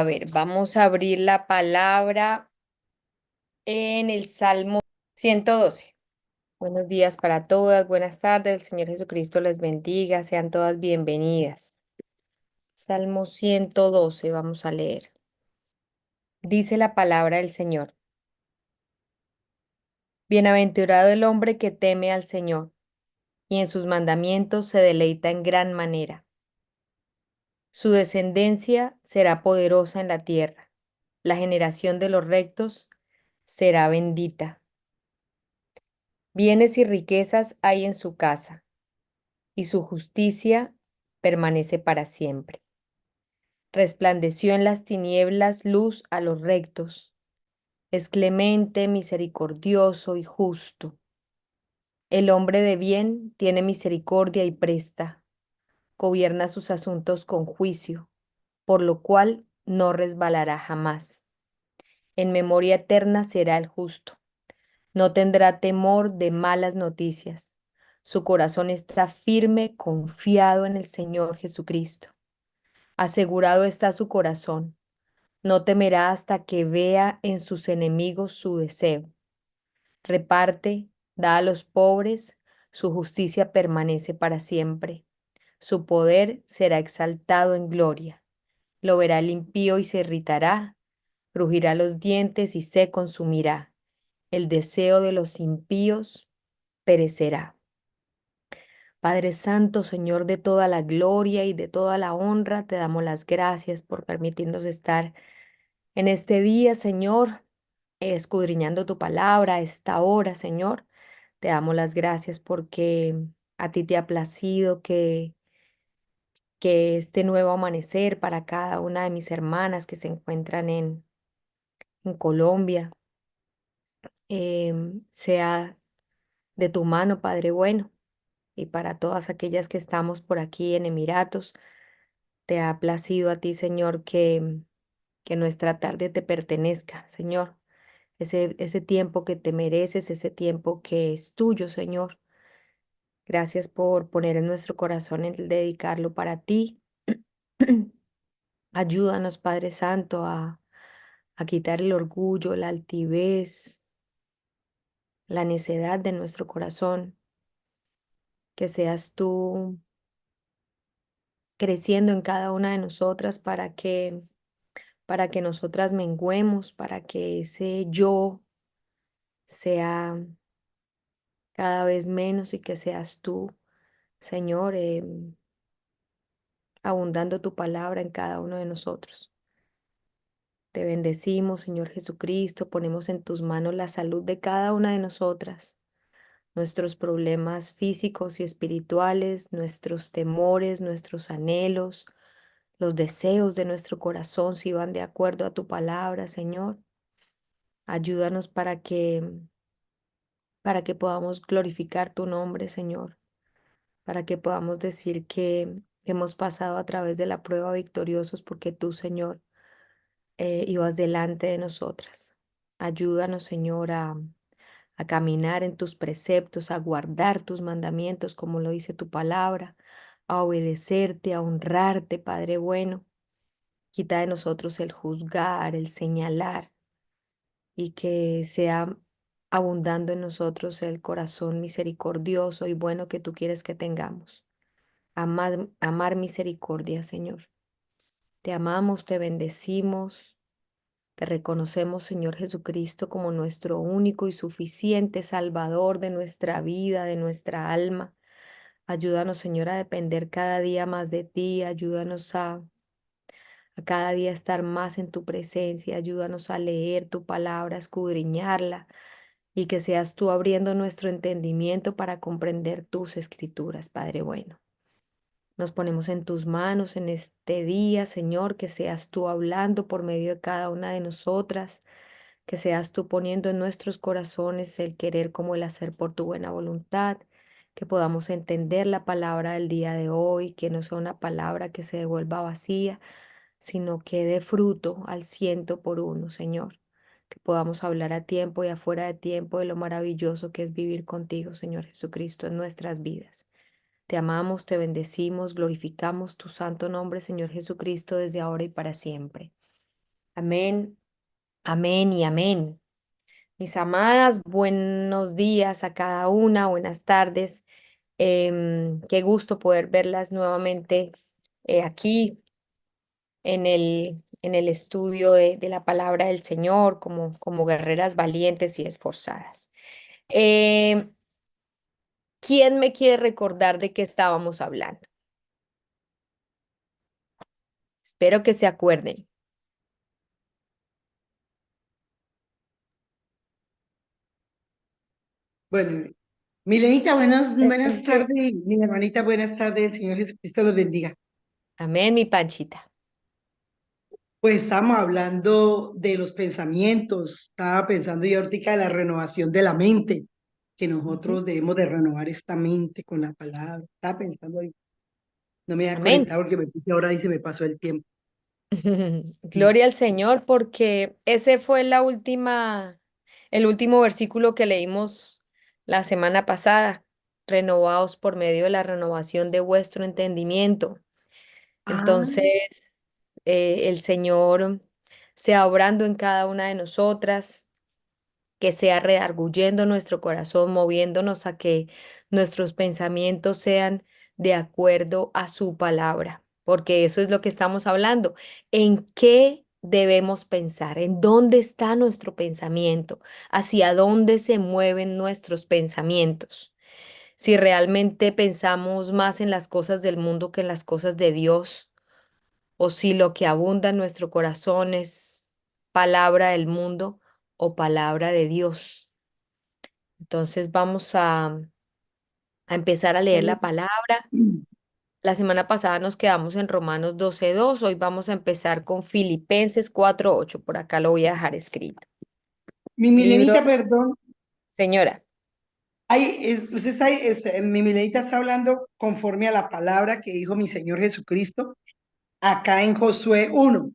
A ver, vamos a abrir la palabra en el Salmo 112. Buenos días para todas, buenas tardes, el Señor Jesucristo les bendiga, sean todas bienvenidas. Salmo 112, vamos a leer. Dice la palabra del Señor. Bienaventurado el hombre que teme al Señor, y en sus mandamientos se deleita en gran manera. Su descendencia será poderosa en la tierra, la generación de los rectos será bendita. Bienes y riquezas hay en su casa, y su justicia permanece para siempre. Resplandeció en las tinieblas luz a los rectos. Es clemente, misericordioso y justo. El hombre de bien tiene misericordia y presta. Gobierna sus asuntos con juicio, por lo cual no resbalará jamás. En memoria eterna será el justo. No tendrá temor de malas noticias. Su corazón está firme, confiado en el Señor Jesucristo. Asegurado está su corazón. No temerá hasta que vea en sus enemigos su deseo. Reparte, da a los pobres, su justicia permanece para siempre. Su poder será exaltado en gloria. Lo verá el impío y se irritará, crujirá los dientes y se consumirá. El deseo de los impíos perecerá. Padre Santo, Señor de toda la gloria y de toda la honra, te damos las gracias por permitirnos estar en este día, Señor, escudriñando tu palabra a esta hora, Señor. Te damos las gracias porque a ti te ha placido que este nuevo amanecer para cada una de mis hermanas que se encuentran en Colombia sea de tu mano, Padre bueno, y para todas aquellas que estamos por aquí en Emiratos. Te ha placido a ti, Señor, que nuestra tarde te pertenezca, Señor. Ese tiempo que te mereces, ese tiempo que es tuyo, Señor. Gracias por poner en nuestro corazón el dedicarlo para ti. Ayúdanos, Padre Santo, a quitar el orgullo, la altivez, la necedad de nuestro corazón. Que seas tú creciendo en cada una de nosotras para que nosotras menguemos, para que ese yo sea cada vez menos y que seas tú, Señor, abundando tu palabra en cada uno de nosotros. Te bendecimos, Señor Jesucristo, ponemos en tus manos la salud de cada una de nosotras, nuestros problemas físicos y espirituales, nuestros temores, nuestros anhelos, los deseos de nuestro corazón, si van de acuerdo a tu palabra, Señor. Ayúdanos para que podamos glorificar tu nombre, Señor, para que podamos decir que hemos pasado a través de la prueba victoriosos porque tú, Señor, ibas delante de nosotras. Ayúdanos, Señor, a caminar en tus preceptos, a guardar tus mandamientos, como lo dice tu palabra, a obedecerte, a honrarte, Padre bueno. Quita de nosotros el juzgar, el señalar, y que sea abundando en nosotros el corazón misericordioso y bueno que tú quieres que tengamos. Amar misericordia, Señor. Te amamos, te bendecimos, te reconocemos, Señor Jesucristo, como nuestro único y suficiente Salvador de nuestra vida, de nuestra alma. Ayúdanos, Señor, a depender cada día más de ti. Ayúdanos a cada día estar más en tu presencia. Ayúdanos a leer tu palabra, a escudriñarla y que seas tú abriendo nuestro entendimiento para comprender tus escrituras, Padre bueno. Nos ponemos en tus manos en este día, Señor, que seas tú hablando por medio de cada una de nosotras, que seas tú poniendo en nuestros corazones el querer como el hacer por tu buena voluntad, que podamos entender la palabra del día de hoy, que no sea una palabra que se devuelva vacía, sino que dé fruto al 100 por 1, Señor. Que podamos hablar a tiempo y afuera de tiempo de lo maravilloso que es vivir contigo, Señor Jesucristo, en nuestras vidas. Te amamos, te bendecimos, glorificamos tu santo nombre, Señor Jesucristo, desde ahora y para siempre. Amén, amén y amén. Mis amadas, buenos días a cada una, buenas tardes. Qué gusto poder verlas nuevamente aquí en el estudio de la palabra del Señor como guerreras valientes y esforzadas. Em, ¿Quién me quiere recordar de qué estábamos hablando? Espero que se acuerden. Bueno, Milenita, buenas tardes, y mi hermanita, buenas tardes, el Señor Jesucristo los bendiga. Amén, mi Panchita. Pues estamos hablando de los pensamientos, estaba pensando yo ahorita de la renovación de la mente, que Ujú. nosotros debemos de renovar esta mente con la palabra. Estaba pensando ahorita, no me había Amén. conectado porque me puse ahora y se me pasó el tiempo. Gloria al Señor, porque ese fue el último versículo que leímos la semana pasada, renovados por medio de la renovación de vuestro entendimiento. Ah, Entonces, el Señor sea obrando en cada una de nosotras, que sea redarguyendo nuestro corazón, moviéndonos a que nuestros pensamientos sean de acuerdo a su palabra, porque eso es lo que estamos hablando. ¿En qué debemos pensar? ¿En dónde está nuestro pensamiento? ¿Hacia dónde se mueven nuestros pensamientos? Si realmente pensamos más en las cosas del mundo que en las cosas de Dios, o si lo que abunda en nuestro corazón es palabra del mundo o palabra de Dios. Entonces a empezar a leer la palabra. La semana pasada nos quedamos en Romanos 12:2. Hoy vamos a empezar con Filipenses 4:8. Por acá lo voy a dejar escrito. mi Libro, Milenita, perdón, señora, usted está, mi Milenita está hablando conforme a la palabra que dijo mi Señor Jesucristo acá en Josué 1.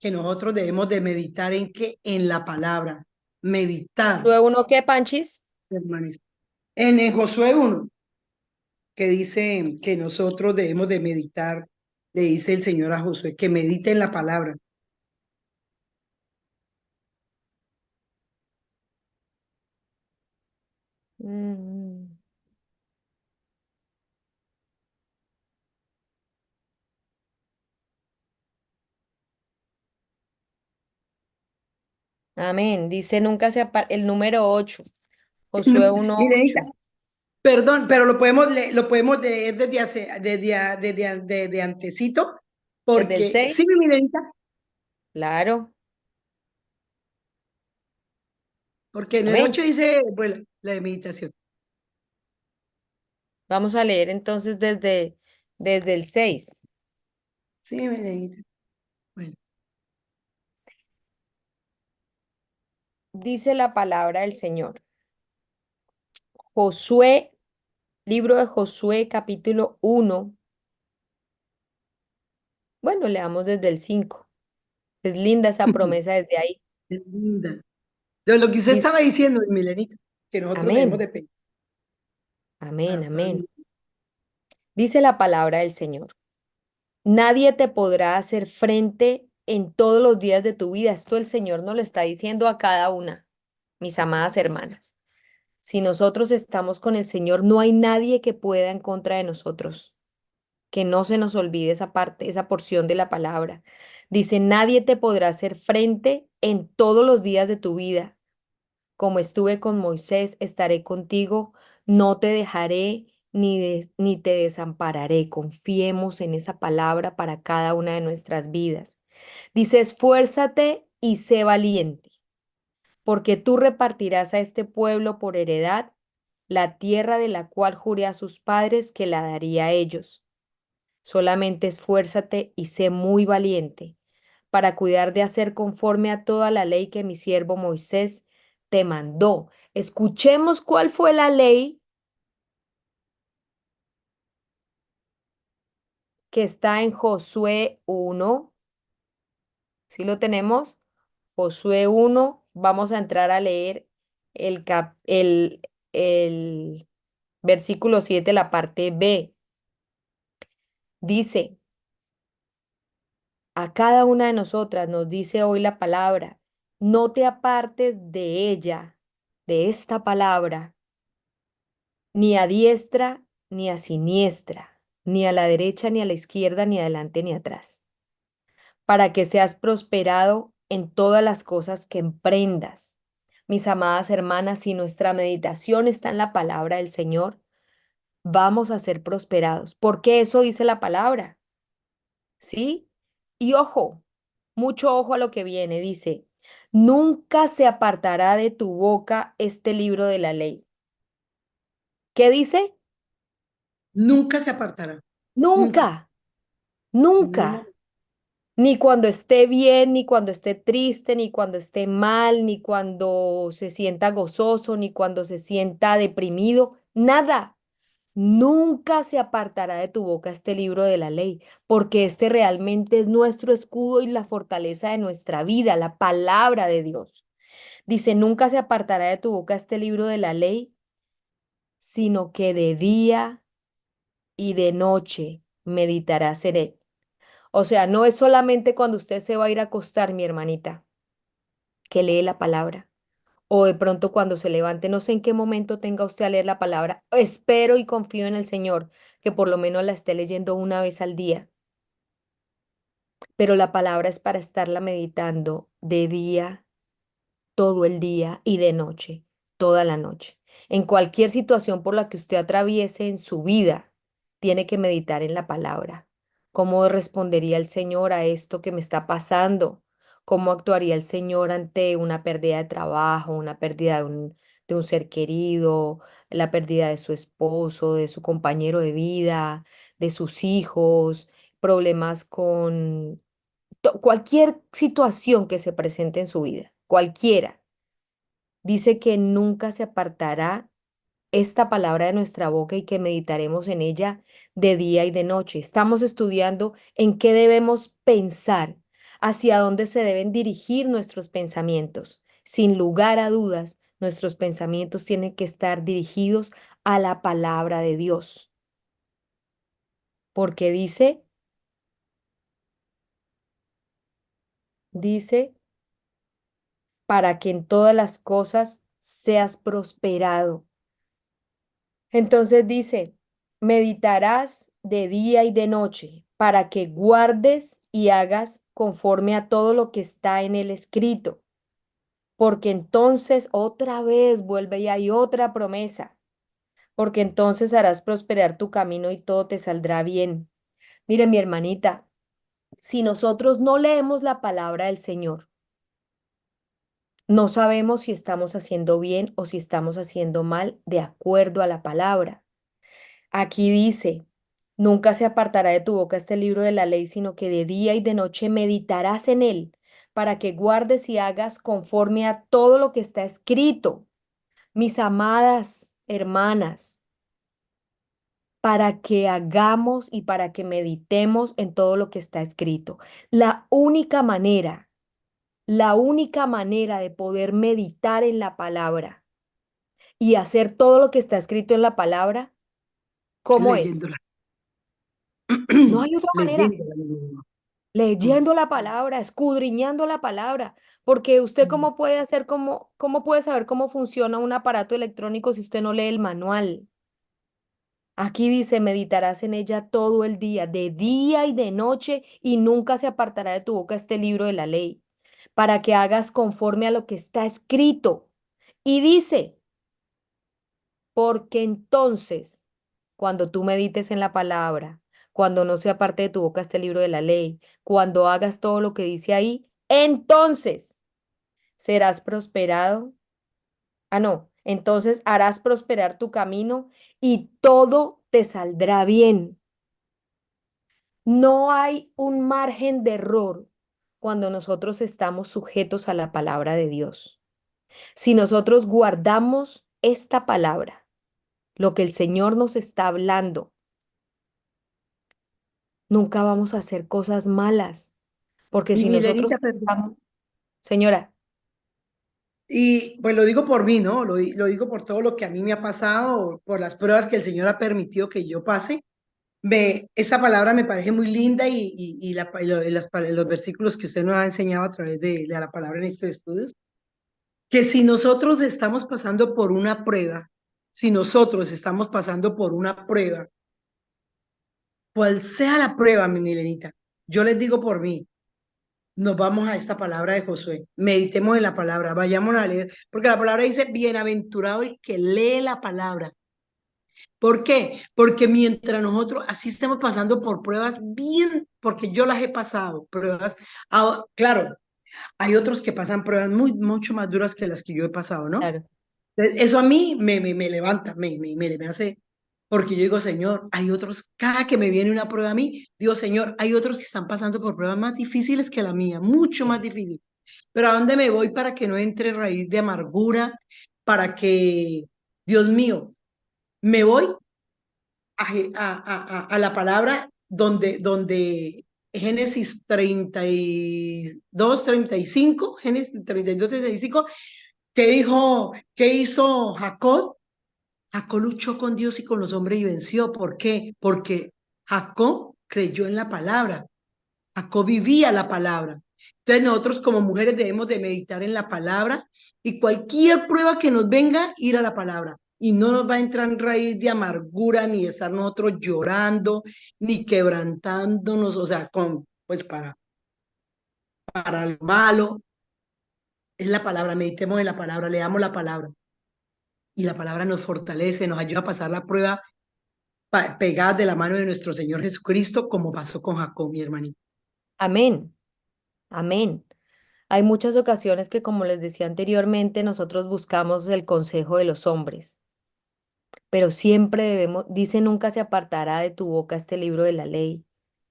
Que nosotros debemos de meditar en qué, en la palabra, meditar, Josué 1, ¿qué, Panchis? hermanos. En el Josué 1, que dice que nosotros debemos de meditar, le dice el Señor a Josué, que medite en la palabra. Mm, amén. Dice nunca el número 8. Josué 1:8. Miren, perdón, pero lo podemos leer desde antecito, Desde el porque sí, 6. Milenita, Claro. porque en el Amén. 8 dice, bueno, la de meditación. Vamos a leer entonces desde el 6. Sí, Milenita. Bueno, Dice la palabra del Señor. Josué, libro de Josué, capítulo 1. Bueno, leamos desde el 5. Es linda esa promesa desde ahí. qué linda. De lo que usted Dice, estaba diciendo, Milenita, que nosotros debemos amén, de pensar. amén, amén. Dice la palabra del Señor. Nadie te podrá hacer frente en todos los días de tu vida. Esto el Señor nos lo está diciendo a cada una, mis amadas hermanas. Si nosotros estamos con el Señor, no hay nadie que pueda en contra de nosotros. Que no se nos olvide esa parte, esa porción de la palabra. Dice, nadie te podrá hacer frente en todos los días de tu vida. Como estuve con Moisés, estaré contigo, no te dejaré ni te desampararé. Confiemos en esa palabra para cada una de nuestras vidas. Dice, esfuérzate y sé valiente, porque tú repartirás a este pueblo por heredad la tierra de la cual juré a sus padres que la daría a ellos. Solamente esfuérzate y sé muy valiente para cuidar de hacer conforme a toda la ley que mi siervo Moisés te mandó. Escuchemos cuál fue la ley que está en Josué 1. ¿Sí lo tenemos? Josué 1. Vamos a entrar a leer el versículo 7, la parte B. Dice, A cada una de nosotras nos dice hoy la palabra, no te apartes de ella, de esta palabra, ni a diestra ni a siniestra, ni a la derecha ni a la izquierda, ni adelante ni atrás, para que seas prosperado en todas las cosas que emprendas. Mis amadas hermanas, si nuestra meditación está en la palabra del Señor, vamos a ser prosperados, porque eso dice la palabra, ¿sí? Y ojo, mucho ojo a lo que viene, dice, nunca se apartará de tu boca este libro de la ley. ¿Qué dice? Nunca se apartará. Nunca. Nunca, No. nunca. Ni cuando esté bien, ni cuando esté triste, ni cuando esté mal, ni cuando se sienta gozoso, ni cuando se sienta deprimido, nada. Nunca se apartará de tu boca este libro de la ley, porque este realmente es nuestro escudo y la fortaleza de nuestra vida, la palabra de Dios. Dice, nunca se apartará de tu boca este libro de la ley, sino que de día y de noche meditarás en él. O sea, no es solamente cuando usted se va a ir a acostar, mi hermanita, que lee la palabra, o de pronto cuando se levante, no sé en qué momento tenga usted a leer la palabra. Espero y confío en el Señor que por lo menos la esté leyendo una vez al día, pero la palabra es para estarla meditando de día todo el día y de noche, toda la noche. En cualquier situación por la que usted atraviese en su vida, tiene que meditar en la palabra. ¿Cómo respondería el Señor a esto que me está pasando? ¿Cómo actuaría el Señor ante una pérdida de trabajo, una pérdida de un ser querido, la pérdida de su esposo, de su compañero de vida, de sus hijos, problemas con cualquier situación que se presente en su vida, cualquiera? Dice que nunca se apartará esta palabra de nuestra boca y que meditaremos en ella de día y de noche. Estamos estudiando en qué debemos pensar, hacia dónde se deben dirigir nuestros pensamientos. Sin lugar a dudas, nuestros pensamientos tienen que estar dirigidos a la palabra de Dios, porque dice, para que en todas las cosas seas prosperado. Entonces dice, meditarás de día y de noche para que guardes y hagas conforme a todo lo que está en el escrito, porque entonces otra vez vuelve y hay otra promesa, porque entonces harás prosperar tu camino y todo te saldrá bien. Mire, mi hermanita, si nosotros no leemos la palabra del Señor, no sabemos si estamos haciendo bien o si estamos haciendo mal de acuerdo a la palabra. Aquí dice, nunca se apartará de tu boca este libro de la ley, sino que de día y de noche meditarás en él, para que guardes y hagas conforme a todo lo que está escrito. Mis amadas hermanas, para que hagamos y para que meditemos en todo lo que está escrito. La única manera de poder meditar en la palabra y hacer todo lo que está escrito en la palabra, ¿cómo es? Leyéndola. No hay otra manera. Leyéndola. Leyéndola. Leyendo la palabra, escudriñando la palabra, porque usted cómo puede hacer, cómo puede saber cómo funciona un aparato electrónico si usted no lee el manual. Aquí dice, meditarás en ella todo el día y de noche, y nunca se apartará de tu boca este libro de la ley, para que hagas conforme a lo que está escrito. Y dice, porque entonces, cuando tú medites en la palabra, cuando no sea parte de tu boca este libro de la ley, cuando hagas todo lo que dice ahí, entonces serás prosperado. Ah, no, entonces harás prosperar tu camino y todo te saldrá bien. No hay un margen de error cuando nosotros estamos sujetos a la palabra de Dios. Si nosotros guardamos esta palabra, lo que el Señor nos está hablando, nunca vamos a hacer cosas malas, porque Y si nosotros Milenita, perdón. estamos, señora, Y pues lo digo por mí, ¿no? Lo digo por todo lo que a mí me ha pasado, por las pruebas que el Señor ha permitido que yo pase. Ve, esa palabra me parece muy linda y los versículos que usted nos ha enseñado a través de la palabra en estos estudios, que si nosotros estamos pasando por una prueba, si nosotros estamos pasando por una prueba, cual sea la prueba, mi milenita, yo les digo por mí, nos vamos a esta palabra de Josué, meditemos en la palabra, vayamos a leer, porque la palabra dice, bienaventurado el que lee la palabra. ¿Por qué? Porque mientras nosotros así estemos pasando por pruebas bien, porque yo las he pasado, pruebas, claro, hay otros que pasan pruebas mucho más duras que las que yo he pasado, ¿no? Claro. Eso a mí me levanta, me hace, porque yo digo, Señor, hay otros, cada que me viene una prueba a mí, digo, Señor, hay otros que están pasando por pruebas más difíciles que la mía, mucho más Sí. difíciles. Pero ¿a dónde me voy para que no entre raíz de amargura? Para que, Dios mío, me voy a la palabra donde Génesis 32, 35, Génesis 32, 35, que dijo, ¿qué hizo Jacob? Jacob luchó con Dios y con los hombres y venció. ¿Por qué? Porque Jacob creyó en la palabra. Jacob vivía la palabra. Entonces nosotros como mujeres debemos de meditar en la palabra y cualquier prueba que nos venga, ir a la palabra. Y no nos va a entrar en raíz de amargura, ni de estar nosotros llorando, ni quebrantándonos, o sea, pues para lo malo. Es la palabra, meditemos en la palabra, leamos la palabra. Y la palabra nos fortalece, nos ayuda a pasar la prueba pegadas de la mano de nuestro Señor Jesucristo, como pasó con Jacob, mi hermanito. Amén, amén. Hay muchas ocasiones que, como les decía anteriormente, nosotros buscamos el consejo de los hombres, pero siempre debemos, dice, nunca se apartará de tu boca este libro de la ley,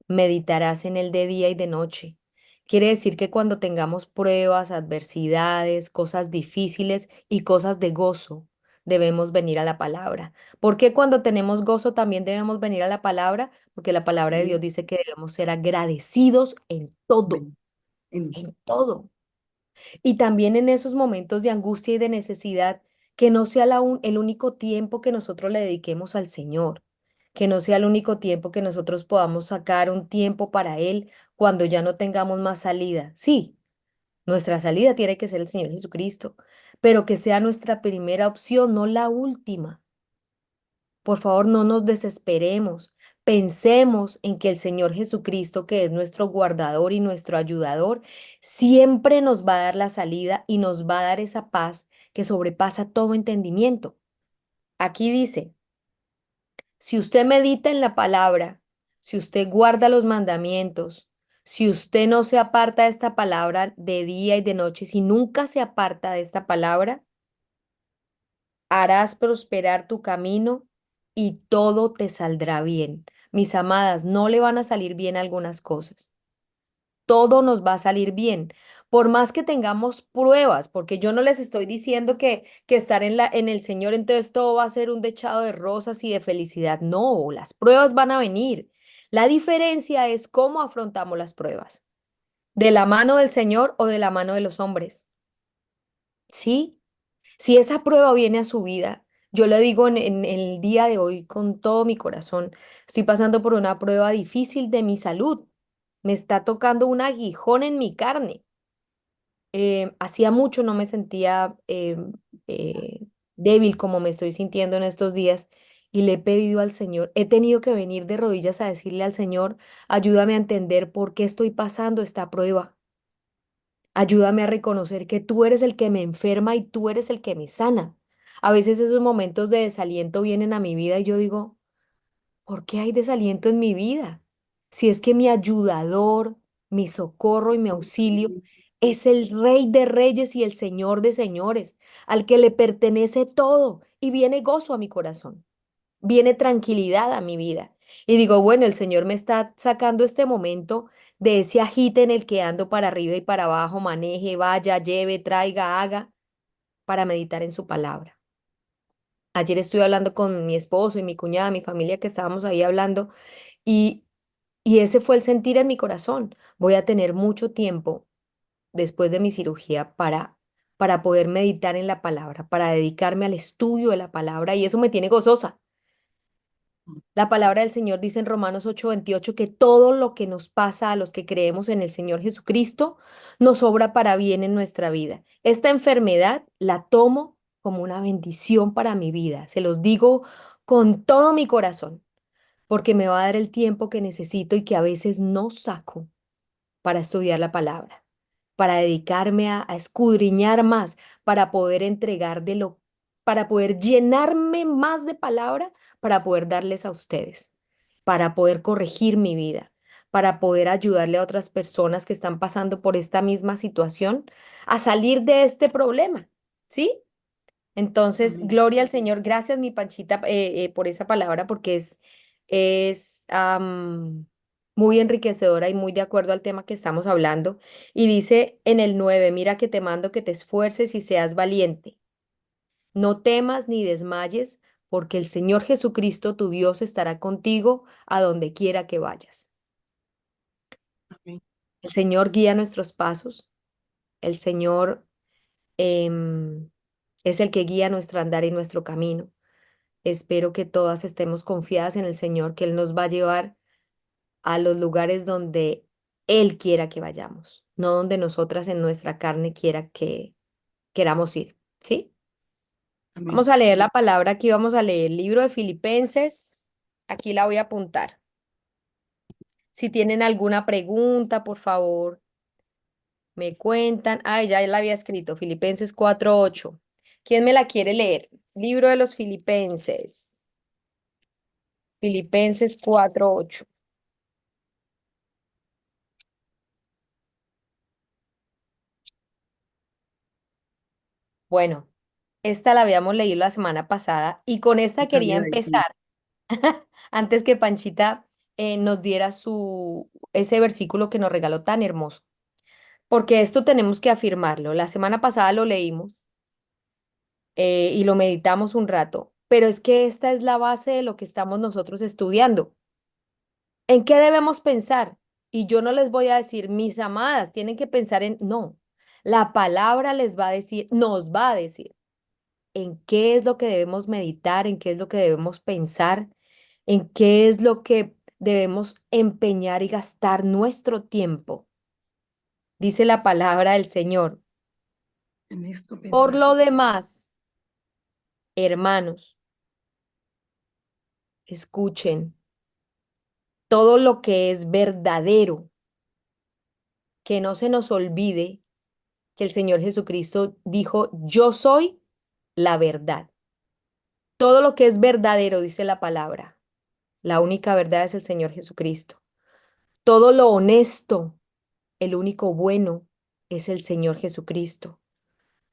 meditarás en él de día y de noche. Quiere decir que cuando tengamos pruebas, adversidades, cosas difíciles y cosas de gozo, debemos venir a la palabra. ¿Por qué cuando tenemos gozo también debemos venir a la palabra? Porque la palabra de Dios Amén. dice que debemos ser agradecidos en todo, Amén. En- en todo. Y también en esos momentos de angustia y de necesidad, que no sea el único tiempo que nosotros le dediquemos al Señor, que no sea el único tiempo que nosotros podamos sacar un tiempo para Él cuando ya no tengamos más salida. Sí, nuestra salida tiene que ser el Señor Jesucristo, pero que sea nuestra primera opción, no la última. Por favor, no nos desesperemos. Pensemos en que el Señor Jesucristo, que es nuestro guardador y nuestro ayudador, siempre nos va a dar la salida y nos va a dar esa paz que sobrepasa todo entendimiento. Aquí dice, si usted medita en la palabra, si usted guarda los mandamientos, si usted no se aparta de esta palabra de día y de noche, si nunca se aparta de esta palabra, harás prosperar tu camino y todo te saldrá bien. Mis amadas, no le van a salir bien algunas cosas. Todo nos va a salir bien. Por más que tengamos pruebas, porque yo no les estoy diciendo que estar en el Señor, entonces todo va a ser un dechado de rosas y de felicidad. No, las pruebas van a venir. La diferencia es cómo afrontamos las pruebas. ¿De la mano del Señor o de la mano de los hombres? ¿Sí? Si esa prueba viene a su vida, yo le digo en el día de hoy con todo mi corazón, estoy pasando por una prueba difícil de mi salud. Me está tocando un aguijón en mi carne. Hacía mucho no me sentía débil como me estoy sintiendo en estos días y le he pedido al Señor, he tenido que venir de rodillas a decirle al Señor, ayúdame a entender por qué estoy pasando esta prueba. Ayúdame a reconocer que tú eres el que me enferma y tú eres el que me sana. A veces esos momentos de desaliento vienen a mi vida y yo digo, ¿por qué hay desaliento en mi vida? Si es que mi ayudador, mi socorro y mi auxilio es el Rey de Reyes y el Señor de Señores, al que le pertenece todo y viene gozo a mi corazón, viene tranquilidad a mi vida. Y digo, bueno, el Señor me está sacando este momento de ese agite en el que ando para arriba y para abajo, maneje, vaya, lleve, traiga, haga, para meditar en su palabra. Ayer estuve hablando con mi esposo y mi cuñada, mi familia, que estábamos ahí hablando, y, y ese fue el sentir en mi corazón. Voy a tener mucho tiempo después de mi cirugía para poder meditar en la palabra, para dedicarme al estudio de la palabra, y eso me tiene gozosa. La palabra del Señor dice en Romanos 8:28 que todo lo que nos pasa a los que creemos en el Señor Jesucristo nos obra para bien en nuestra vida. Esta enfermedad la tomo como una bendición para mi vida. Se los digo con todo mi corazón, porque me va a dar el tiempo que necesito y que a veces no saco para estudiar la palabra, para dedicarme a escudriñar más, para poder entregar para poder llenarme más de palabra, para poder darles a ustedes, para poder corregir mi vida, para poder ayudarle a otras personas que están pasando por esta misma situación a salir de este problema, ¿sí? Entonces, Amén. gloria al Señor. Gracias, mi Panchita, por esa palabra, porque es muy enriquecedora y muy de acuerdo al tema que estamos hablando. Y dice en el 9: mira que te mando que te esfuerces y seas valiente. No temas ni desmayes, porque el Señor Jesucristo, tu Dios, estará contigo a donde quiera que vayas. Amén. El Señor guía nuestros pasos. El Señor em, es el que guía nuestro andar y nuestro camino. Espero que todas estemos confiadas en el Señor, que Él nos va a llevar a los lugares donde Él quiera que vayamos, no donde nosotras en nuestra carne quiera que queramos ir, ¿sí? Amén. Vamos a leer la palabra aquí, vamos a leer el libro de Filipenses. Aquí la voy a apuntar. Si tienen alguna pregunta, por favor, me cuentan. Ah, ya la había escrito, Filipenses 4:8. ¿Quién me la quiere leer? Libro de los Filipenses. Filipenses 4:8. Bueno, esta la habíamos leído la semana pasada y con No esta quería sabía decir. empezar antes que Panchita nos diera ese versículo que nos regaló tan hermoso, porque esto tenemos que afirmarlo. La semana pasada lo leímos y lo meditamos un rato, pero es que esta es la base de lo que estamos nosotros estudiando. ¿En qué debemos pensar? Y yo no les voy a decir, mis amadas, tienen que pensar en, no, la palabra les va a decir, nos va a decir en qué es lo que debemos meditar, en qué es lo que debemos pensar, en qué es lo que debemos empeñar y gastar nuestro tiempo. Dice la palabra del Señor. En esto Por pensar. lo demás, hermanos, escuchen todo lo que es verdadero, que no se nos olvide que el Señor Jesucristo dijo, yo soy la verdad. Todo lo que es verdadero, dice la palabra. La única verdad es el Señor Jesucristo. Todo lo honesto, el único bueno es el Señor Jesucristo.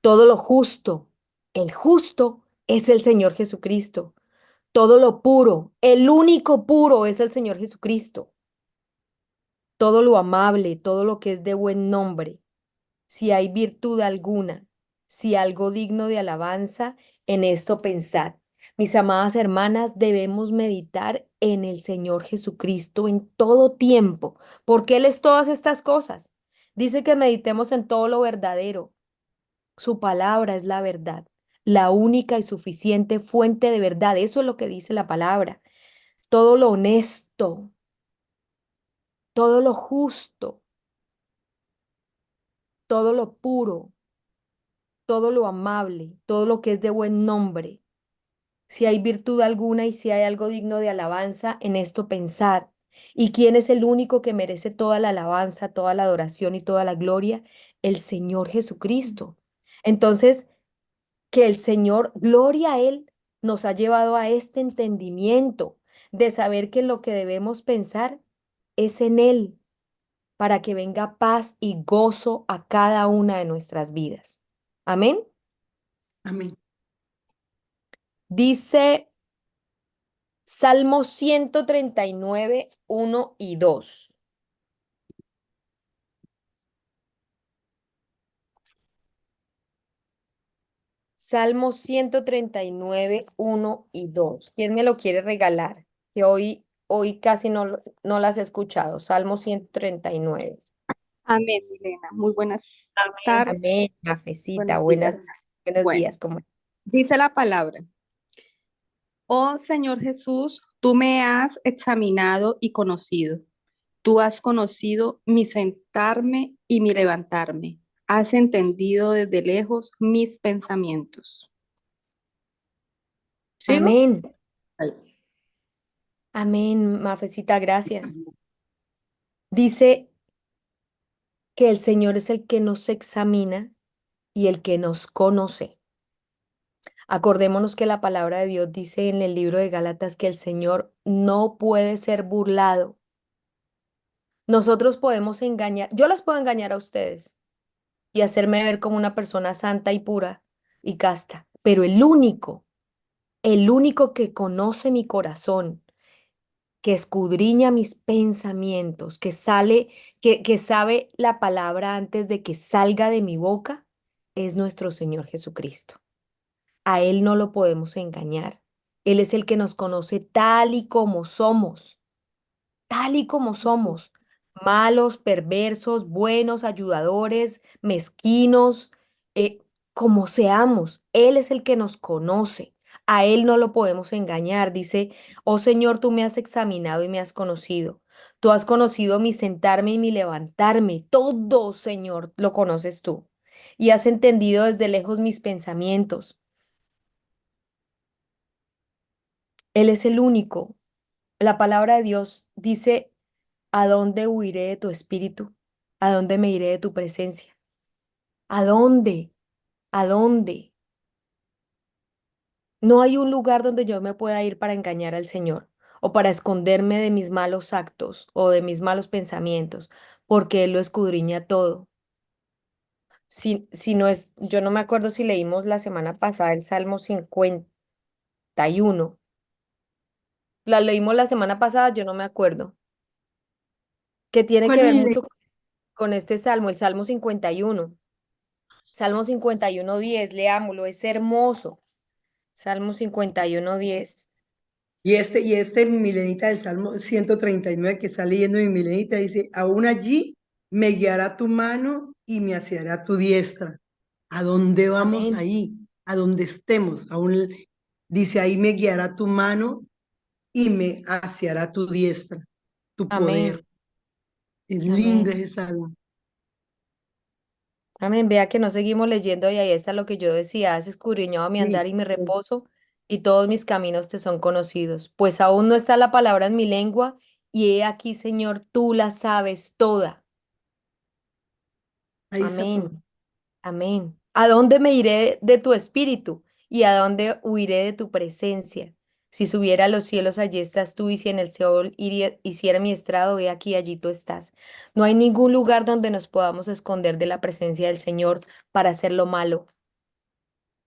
Todo lo justo, el justo es el Señor Jesucristo. Todo lo puro, el único puro es el Señor Jesucristo. Todo lo amable, todo lo que es de buen nombre, si hay virtud alguna, si algo digno de alabanza, en esto pensad. Mis amadas hermanas, debemos meditar en el Señor Jesucristo en todo tiempo, porque Él es todas estas cosas. Dice que meditemos en todo lo verdadero. Su palabra es la verdad, la única y suficiente fuente de verdad. Eso es lo que dice la palabra. Todo lo honesto, todo lo justo, todo lo puro, todo lo amable, todo lo que es de buen nombre. Si hay virtud alguna y si hay algo digno de alabanza, en esto pensad. ¿Y quién es el único que merece toda la alabanza, toda la adoración y toda la gloria? El Señor Jesucristo. Entonces, que el Señor, gloria a Él, nos ha llevado a este entendimiento de saber que lo que debemos pensar es en Él, para que venga paz y gozo a cada una de nuestras vidas. Amén. Amén. Dice Salmo 139, 1 y 2. Salmo 139, 1 y 2. ¿Quién me lo quiere regalar? Que hoy casi no las he escuchado. Salmo 139. Amén, Milena. Muy buenas tardes, Amén, cafecita, buenos días. buenos Bueno, días. ¿Cómo? dice la palabra. Oh Señor Jesús, Tú me has examinado y conocido. Tú has conocido mi sentarme y mi levantarme. Has entendido desde lejos mis pensamientos. ¿Sigo? Amén. Ahí. Amén, Mafecita, gracias. Dice que el Señor es el que nos examina y el que nos conoce. Acordémonos que la palabra de Dios dice en el libro de Gálatas que el Señor no puede ser burlado. Nosotros podemos engañar, yo las puedo engañar a ustedes y hacerme ver como una persona santa y pura y casta, pero el único que conoce mi corazón, que escudriña mis pensamientos, que sabe la palabra antes de que salga de mi boca, es nuestro Señor Jesucristo. A Él no lo podemos engañar. Él es el que nos conoce tal y como somos, malos, perversos, buenos, ayudadores, mezquinos, como seamos. Él es el que nos conoce. A Él no lo podemos engañar. Dice, oh Señor, tú me has examinado y me has conocido. Tú has conocido mi sentarme y mi levantarme. Todo, Señor, lo conoces tú. Y has entendido desde lejos mis pensamientos. Él es el único. La palabra de Dios dice, ¿a dónde huiré de tu espíritu? ¿A dónde me iré de tu presencia? ¿A dónde? ¿A dónde? No hay un lugar donde yo me pueda ir para engañar al Señor o para esconderme de mis malos actos o de mis malos pensamientos, porque Él lo escudriña todo. Si no es, yo no me acuerdo si leímos la semana pasada el Salmo 51. La leímos la semana pasada, yo no me acuerdo. Que tiene ¿Cuál que ver mi mucho con este salmo, el Salmo 51. Salmo 51:10, leámoslo, es hermoso. Salmo 51:10. y este milenita del Salmo 139 que está leyendo mi milenita dice, aún allí me guiará tu mano y me asiará tu diestra. ¿A dónde vamos Amén, ahí? A donde estemos. Aún dice, ahí me guiará tu mano y me asiará tu diestra, tu poder. amén, Es lindo amén, ese salmo. amén. Vea que no seguimos leyendo y ahí está lo que yo decía, has escudriñado mi Sí, andar y mi reposo y todos mis caminos te son conocidos. Pues aún no está la palabra en mi lengua y he aquí, Señor, tú la sabes toda. ahí está todo. Amén. Amén. ¿A dónde me iré de tu espíritu y a dónde huiré de tu presencia? Si subiera a los cielos, allí estás tú, y si en el Seol hiciera mi estrado, he aquí, allí tú estás. No hay ningún lugar donde nos podamos esconder de la presencia del Señor para hacer lo malo.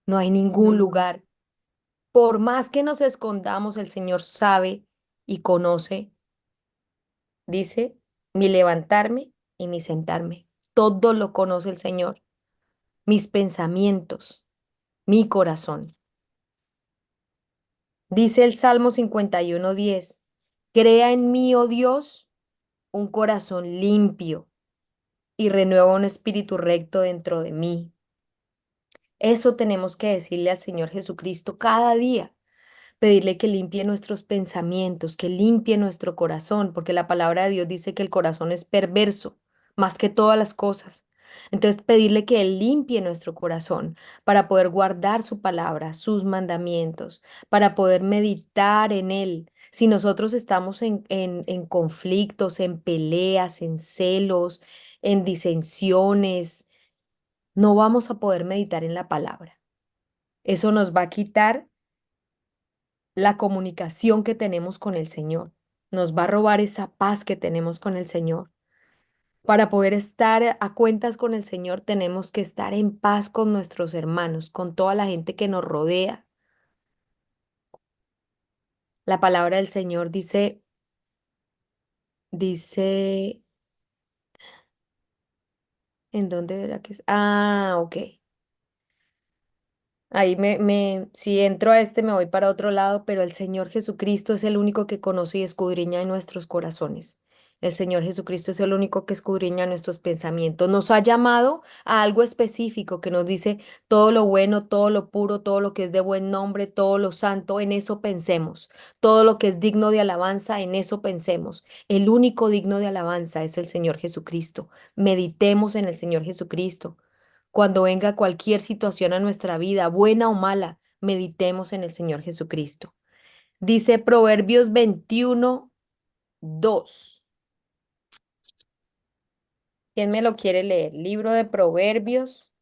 No hay ningún No, lugar. Por más que nos escondamos, el Señor sabe y conoce, dice, mi levantarme y mi sentarme. Todo lo conoce el Señor, mis pensamientos, mi corazón. Dice el Salmo 51:10, crea en mí, oh Dios, un corazón limpio y renueva un espíritu recto dentro de mí. Eso tenemos que decirle al Señor Jesucristo cada día. Pedirle que limpie nuestros pensamientos, que limpie nuestro corazón, porque la palabra de Dios dice que el corazón es perverso más que todas las cosas. Entonces, pedirle que Él limpie nuestro corazón para poder guardar su palabra, sus mandamientos, para poder meditar en Él. Si nosotros estamos en conflictos, en peleas, en celos, en disensiones, no vamos a poder meditar en la palabra. Eso nos va a quitar la comunicación que tenemos con el Señor. Nos va a robar esa paz que tenemos con el Señor. Para poder estar a cuentas con el Señor, tenemos que estar en paz con nuestros hermanos, con toda la gente que nos rodea. La palabra del Señor dice, ¿en dónde era que es? Ah, ok. Ahí si entro a este me voy para otro lado, pero el Señor Jesucristo es el único que conoce y escudriña en nuestros corazones. El Señor Jesucristo es el único que escudriña nuestros pensamientos. Nos ha llamado a algo específico que nos dice todo lo bueno, todo lo puro, todo lo que es de buen nombre, todo lo santo, en eso pensemos. Todo lo que es digno de alabanza, en eso pensemos. El único digno de alabanza es el Señor Jesucristo. Meditemos en el Señor Jesucristo. Cuando venga cualquier situación a nuestra vida, buena o mala, meditemos en el Señor Jesucristo. Dice Proverbios 21:2. ¿Quién me lo quiere leer? Libro de Proverbios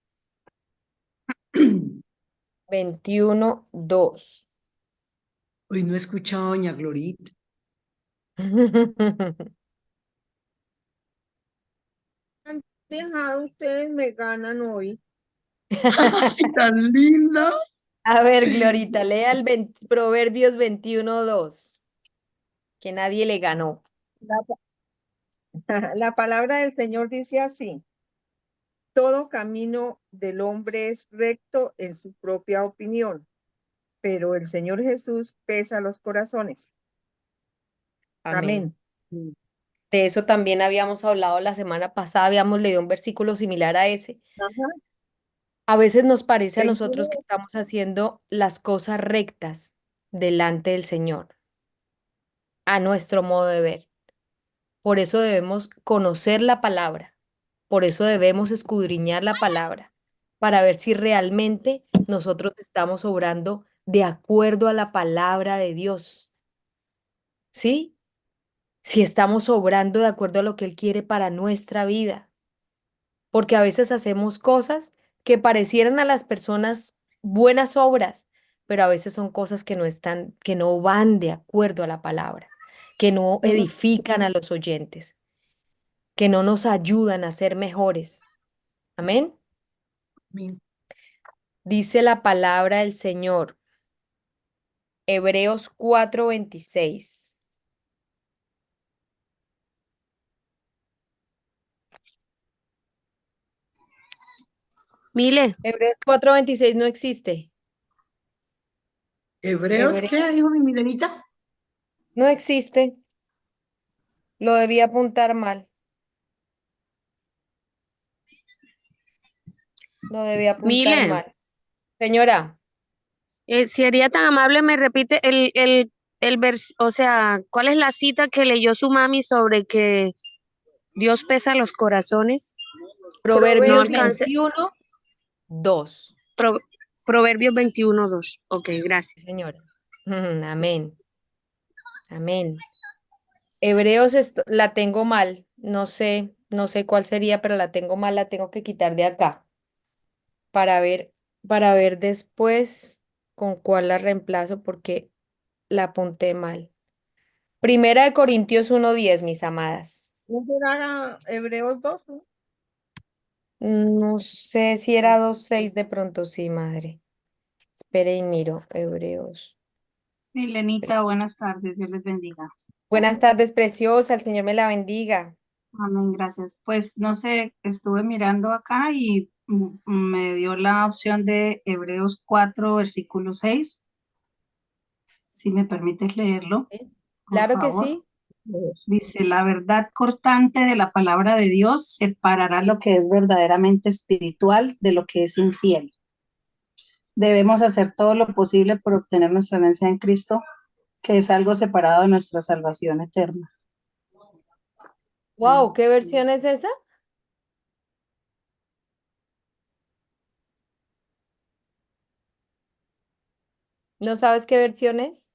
21:2. Hoy no he escuchado a doña Glorita. Han dejado, ustedes me ganan hoy. ¡Ay, tan linda! A ver, Glorita, lea el Proverbios 21:2, que nadie le ganó. La, la palabra del Señor dice así: todo camino del hombre es recto en su propia opinión, pero el Señor Jesús pesa los corazones. Amén. Amén. De eso también habíamos hablado la semana pasada, habíamos leído un versículo similar a ese. Ajá. A veces nos parece a nosotros que 21. estamos haciendo las cosas rectas delante del Señor, a nuestro modo de ver. Por eso debemos conocer la palabra, por eso debemos escudriñar la palabra, para ver si realmente nosotros estamos obrando de acuerdo a la palabra de Dios, ¿sí? Si estamos obrando de acuerdo a lo que Él quiere para nuestra vida, porque a veces hacemos cosas que parecieran a las personas buenas obras, pero a veces son cosas que no están, que no van de acuerdo a la palabra, que no edifican a los oyentes, que no nos ayudan a ser mejores. Amén. Amén. Dice la palabra del Señor, Hebreos 4:26. Mile, Hebreos 4:26 no existe. ¿Hebreos Hebre- qué dijo mi Milenita? no existe. Lo debí apuntar mal. Lo debí apuntar Mile, mal. Señora, si sería tan amable, me repite o sea, ¿cuál es la cita que leyó su mami sobre que Dios pesa los corazones? No Proverbios Proverbios. alcance. 21:2. Pro- Proverbios 21:2. Ok, Sí, gracias. señora. Amén. Amén. Hebreos la tengo mal. No sé cuál sería, pero la tengo mal, la tengo que quitar de acá para ver, para ver después con cuál la reemplazo porque la apunté mal. Primera de Corintios 1:10, mis amadas. ¿No será Hebreos 2? ¿No? No sé si era 2:6 de pronto, sí, madre. Espere y miro, Hebreos. Milenita, buenas tardes, Dios les bendiga. Buenas tardes, preciosa, el Señor me la bendiga. Amén, gracias. Pues no sé, estuve mirando acá y me dio la opción de Hebreos 4, versículo 6. Si me permites leerlo, ¿Sí? por Claro que favor. sí. Dice, la verdad cortante de la palabra de Dios separará lo que es verdaderamente espiritual de lo que es infiel. Debemos hacer todo lo posible por obtener nuestra herencia en Cristo, que es algo separado de nuestra salvación eterna. Wow, ¿qué versión es esa? ¿No sabes qué versión es?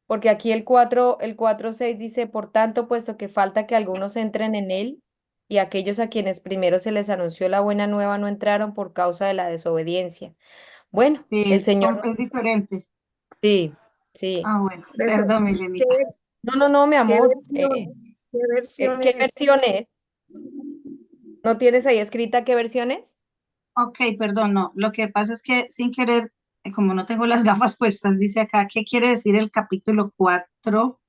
Porque aquí el 4:6 dice, por tanto, puesto que falta que algunos entren en él, y aquellos a quienes primero se les anunció la buena nueva no entraron por causa de la desobediencia. Bueno, el Sí, Señor, es diferente. sí, sí. Ah, bueno, Eso. perdón, ¿Qué, Milenita. No, mi qué amor. versión? ¿Qué versión ¿Qué es? versión es? ¿No tienes ahí escrita qué versión es? Ok, perdón, no. Lo que pasa es que sin querer, como no tengo las gafas puestas, dice acá, ¿qué quiere decir el capítulo 4,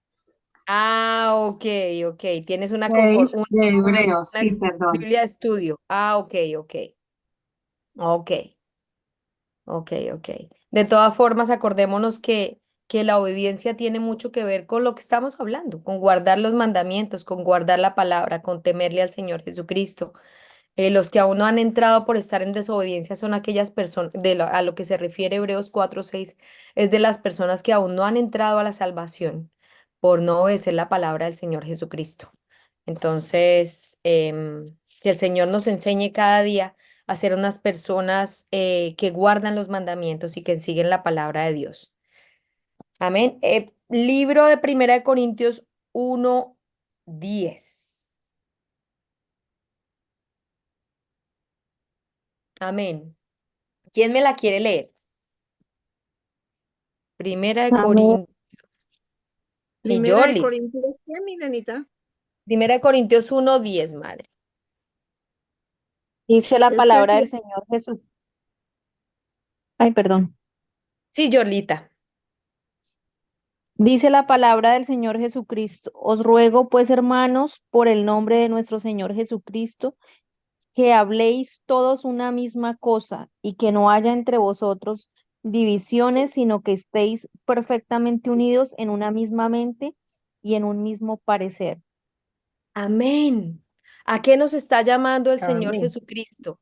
Ah, ok, ok. Tienes una, 6 de Hebreos? una Sí, perdón. Biblia de estudio. Ah, ok, ok. Ok. Ok. De todas formas, acordémonos que que la obediencia tiene mucho que ver con lo que estamos hablando, con guardar los mandamientos, con guardar la palabra, con temerle al Señor Jesucristo. Los que aún no han entrado por estar en desobediencia son aquellas personas, a lo que se refiere Hebreos 4:6, es de las personas que aún no han entrado a la salvación por no obedecer la palabra del Señor Jesucristo. Entonces, que el Señor nos enseñe cada día a ser unas personas que guardan los mandamientos y que siguen la palabra de Dios. Amén. Libro de Primera de Corintios 1:10. Amén. ¿Quién me la quiere leer? Primera de Amén. Corintios. Y Primera de Yorlis. Corintios, ¿qué, mi nenita? Primera de Corintios 1:10, madre. Dice la Es que palabra aquí, del Señor Jesús. Ay, perdón. Sí, Yorlita. Dice la palabra del Señor Jesucristo. Os ruego, pues, hermanos, por el nombre de nuestro Señor Jesucristo, que habléis todos una misma cosa y que no haya entre vosotros divisiones, sino que estéis perfectamente unidos en una misma mente y en un mismo parecer. Amén. ¿A qué nos está llamando el Señor Amén. Jesucristo?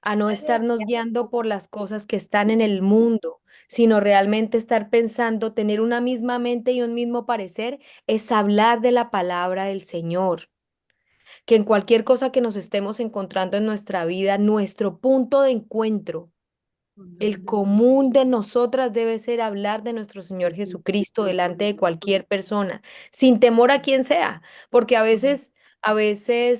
A no estarnos guiando por las cosas que están en el mundo, sino realmente estar pensando, tener una misma mente y un mismo parecer, es hablar de la palabra del Señor. Que en cualquier cosa que nos estemos encontrando en nuestra vida, nuestro punto de encuentro, el común de nosotras debe ser hablar de nuestro Señor Jesucristo delante de cualquier persona, sin temor a quien sea, porque a veces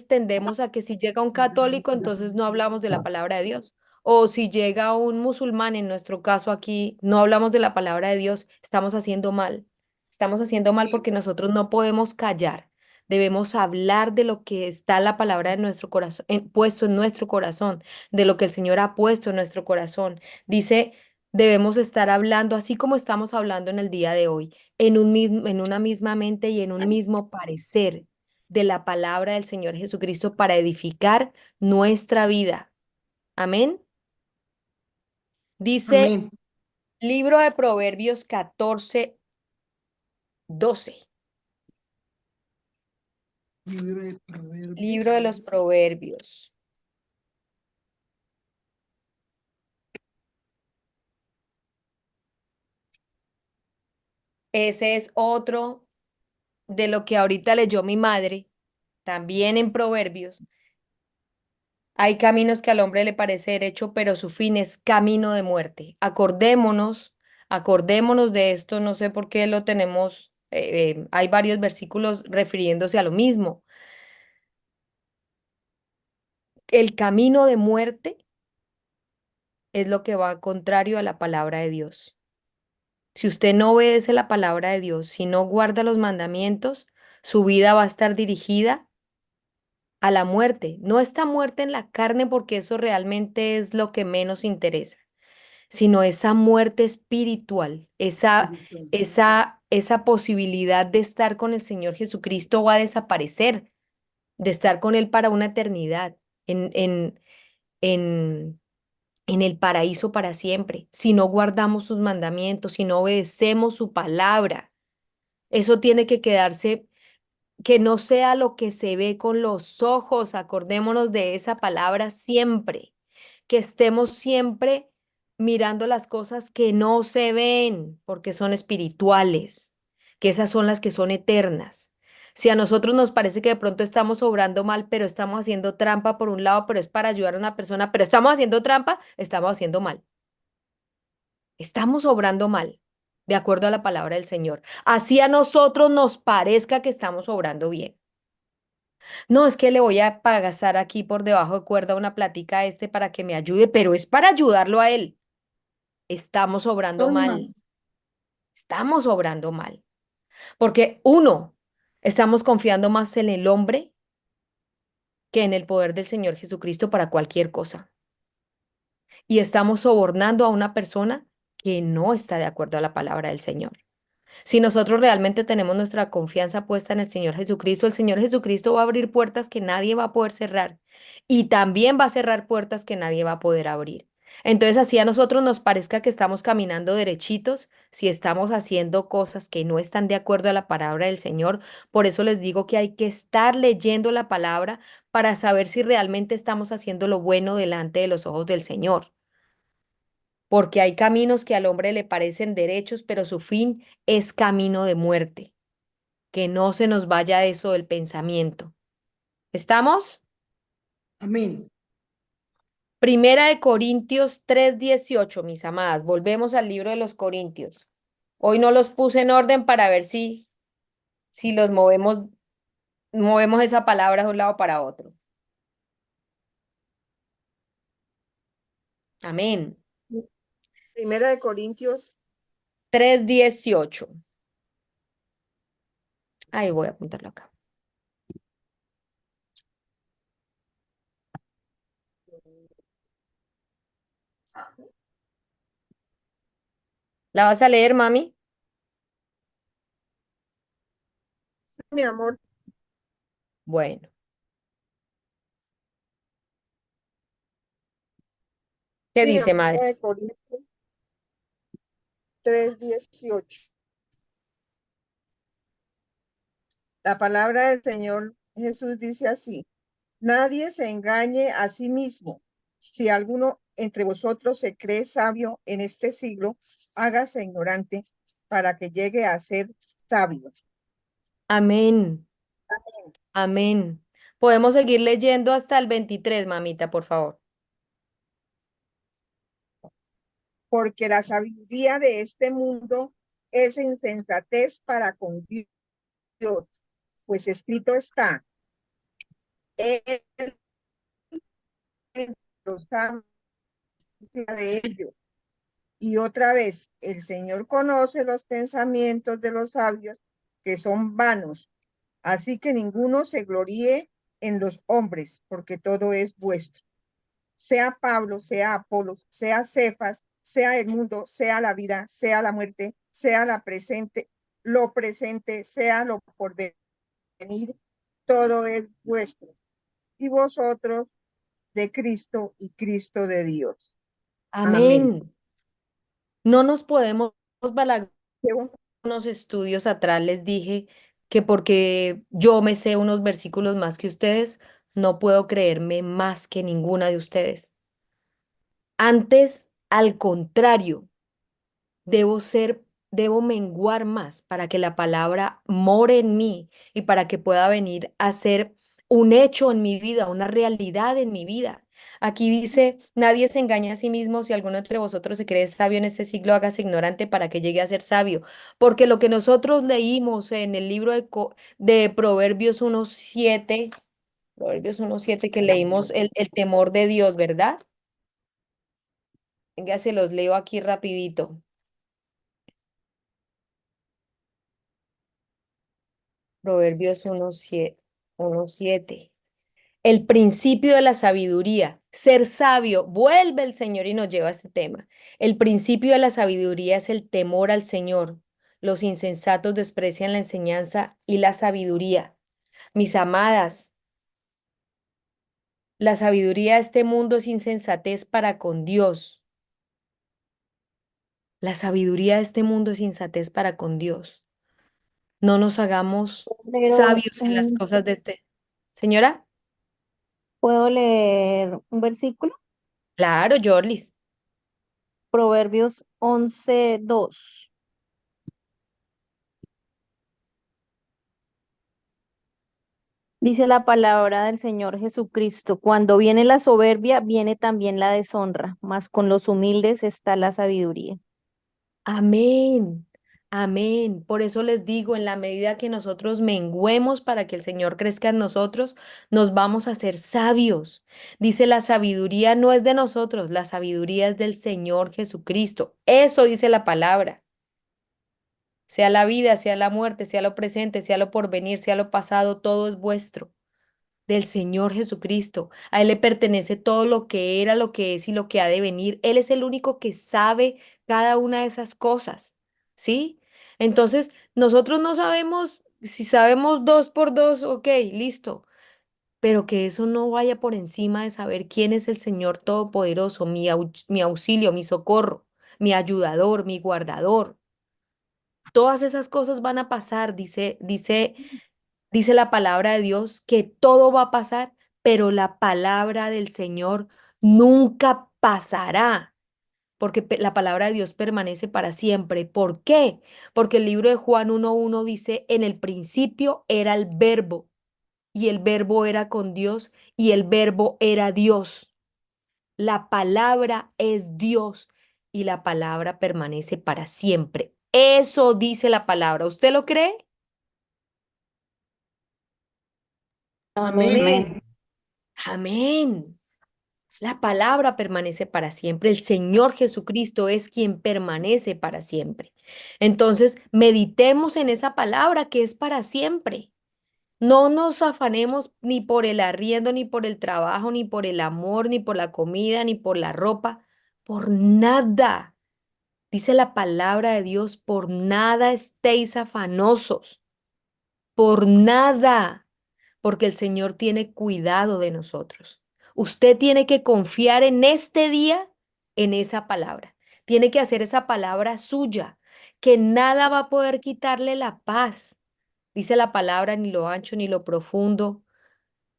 tendemos a que si llega un católico, entonces no hablamos de la palabra de Dios. O si llega un musulmán, en nuestro caso aquí, no hablamos de la palabra de Dios, estamos haciendo mal. Estamos haciendo mal porque nosotros no podemos callar. Debemos hablar de lo que está la palabra de nuestro corazón, puesto en nuestro corazón, de lo que el Señor ha puesto en nuestro corazón. Dice, debemos estar hablando, así como estamos hablando en el día de hoy, en una misma mente y en un mismo parecer de la palabra del Señor Jesucristo para edificar nuestra vida. Amén. Dice Amén. libro de Proverbios 14:12. Libro de Proverbios. Libro de los Proverbios. Ese es otro de lo que ahorita leyó mi madre, también en Proverbios. Hay caminos que al hombre le parece derecho, pero su fin es camino de muerte. Acordémonos de esto, no sé por qué lo tenemos, hay varios versículos refiriéndose a lo mismo. El camino de muerte es lo que va contrario a la palabra de Dios. Si usted no obedece la palabra de Dios, si no guarda los mandamientos, su vida va a estar dirigida a la muerte. No esta muerte en la carne, porque eso realmente es lo que menos interesa, sino esa muerte espiritual, esa posibilidad de estar con el Señor Jesucristo va a desaparecer, de estar con Él para una eternidad, en, en, en, en el paraíso para siempre, si no guardamos sus mandamientos, si no obedecemos su palabra. Eso tiene que quedarse, que no sea lo que se ve con los ojos, acordémonos de esa palabra siempre, que estemos siempre mirando las cosas que no se ven, porque son espirituales, que esas son las que son eternas. Si a nosotros nos parece que de pronto estamos obrando mal, pero estamos haciendo trampa por un lado, pero es para ayudar a una persona, pero estamos haciendo trampa, estamos haciendo mal. Estamos obrando mal, de acuerdo a la palabra del Señor. Así a nosotros nos parezca que estamos obrando bien. No, es que le voy a pagar aquí por debajo de cuerda una plática a este para que me ayude, pero es para ayudarlo a él. Estamos obrando toma, mal, estamos obrando mal, porque uno, estamos confiando más en el hombre que en el poder del Señor Jesucristo para cualquier cosa. Y estamos sobornando a una persona que no está de acuerdo a la palabra del Señor. Si nosotros realmente tenemos nuestra confianza puesta en el Señor Jesucristo va a abrir puertas que nadie va a poder cerrar y también va a cerrar puertas que nadie va a poder abrir. Entonces, así a nosotros nos parezca que estamos caminando derechitos, si estamos haciendo cosas que no están de acuerdo a la palabra del Señor. Por eso les digo que hay que estar leyendo la palabra para saber si realmente estamos haciendo lo bueno delante de los ojos del Señor. Porque hay caminos que al hombre le parecen derechos, pero su fin es camino de muerte. Que no se nos vaya eso del pensamiento. ¿Estamos? Amén. Primera de Corintios 3:18, mis amadas. Volvemos al libro de los Corintios. Hoy no los puse en orden para ver si los movemos esa palabra de un lado para otro. Amén. Primera de Corintios, 3:18. Ahí voy a apuntarlo acá. ¿La vas a leer, mami? mi amor, Bueno. ¿Qué sí, dice, Primera madre? de Corintios 3:18. La palabra del Señor Jesús dice así: nadie se engañe a sí mismo. Si alguno entre vosotros se cree sabio en este siglo, hágase ignorante para que llegue a ser sabio. Amén. Amén. Podemos seguir leyendo hasta el 23, mamita, por favor. Porque la sabiduría de este mundo es insensatez para con Dios, pues escrito está: Él los ama de ellos. Y otra vez, el Señor conoce los pensamientos de los sabios, que son vanos. Así que ninguno se gloríe en los hombres, porque todo es vuestro. Sea Pablo, sea Apolos, sea Cefas, sea el mundo, sea la vida, sea la muerte, sea lo presente, sea lo por venir, todo es vuestro. Y vosotros de Cristo y Cristo de Dios. Amén. Amén. No nos podemos balagar. Qué bueno. Unos estudios atrás les dije que porque yo me sé unos versículos más que ustedes, no puedo creerme más que ninguna de ustedes. Antes, al contrario, debo menguar más para que la palabra more en mí y para que pueda venir a ser un hecho en mi vida, una realidad en mi vida. Aquí dice, nadie se engaña a sí mismo, si alguno entre vosotros se cree sabio en este siglo, hágase ignorante para que llegue a ser sabio. Porque lo que nosotros leímos en el libro de Proverbios 1:7, Proverbios 1:7 que leímos el temor de Dios, ¿verdad? Venga, se los leo aquí rapidito. Proverbios 1:7. El principio de la sabiduría. Ser sabio. Vuelve el Señor y nos lleva a este tema. El principio de la sabiduría es el temor al Señor. Los insensatos desprecian la enseñanza y la sabiduría. Mis amadas, la sabiduría de este mundo es insensatez para con Dios. La sabiduría de este mundo es insensatez para con Dios. No nos hagamos Pero sabios en las cosas de este. Señora, ¿puedo leer un versículo? claro, Jorlis. Proverbios 11:2. Dice la palabra del Señor Jesucristo: cuando viene la soberbia, viene también la deshonra, mas con los humildes está la sabiduría. Amén, amén. Por eso les digo, en la medida que nosotros menguemos para que el Señor crezca en nosotros, nos vamos a ser sabios. Dice, la sabiduría no es de nosotros, la sabiduría es del Señor Jesucristo. Eso dice la palabra. Sea la vida, sea la muerte, sea lo presente, sea lo porvenir, sea lo pasado, todo es vuestro, del Señor Jesucristo. A Él le pertenece todo lo que era, lo que es y lo que ha de venir. Él es el único que sabe cada una de esas cosas, ¿sí? Entonces, nosotros no sabemos, si sabemos dos por dos, ok, listo, pero que eso no vaya por encima de saber quién es el Señor Todopoderoso, mi auxilio, mi socorro, mi ayudador, mi guardador. Todas esas cosas van a pasar, dice la palabra de Dios que todo va a pasar, pero la palabra del Señor nunca pasará, porque la palabra de Dios permanece para siempre. ¿Por qué? Porque el libro de Juan 1:1 dice, en el principio era el verbo, y el verbo era con Dios, y el verbo era Dios. La palabra es Dios, y la palabra permanece para siempre. Eso dice la palabra. ¿Usted lo cree? Amén. Amén. Amén. Amén. La palabra permanece para siempre. El Señor Jesucristo es quien permanece para siempre. Entonces, meditemos en esa palabra que es para siempre. No nos afanemos ni por el arriendo, ni por el trabajo, ni por el amor, ni por la comida, ni por la ropa, por nada. Dice la palabra de Dios, por nada estéis afanosos, por nada, porque el Señor tiene cuidado de nosotros. Usted tiene que confiar en este día, en esa palabra. Tiene que hacer esa palabra suya, que nada va a poder quitarle la paz. Dice la palabra, ni lo ancho ni lo profundo,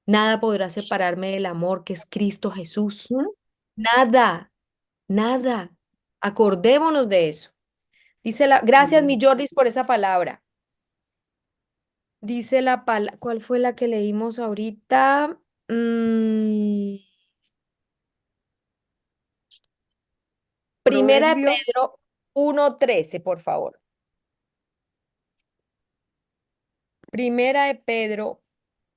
nada podrá separarme del amor que es Cristo Jesús. ¿Mm? Nada, nada. Acordémonos de eso. Gracias, mi Jordis, por esa palabra. Dice la palabra, ¿cuál fue la que leímos ahorita? Primera de Proverbios, Pedro 1:13, por favor. Primera de Pedro,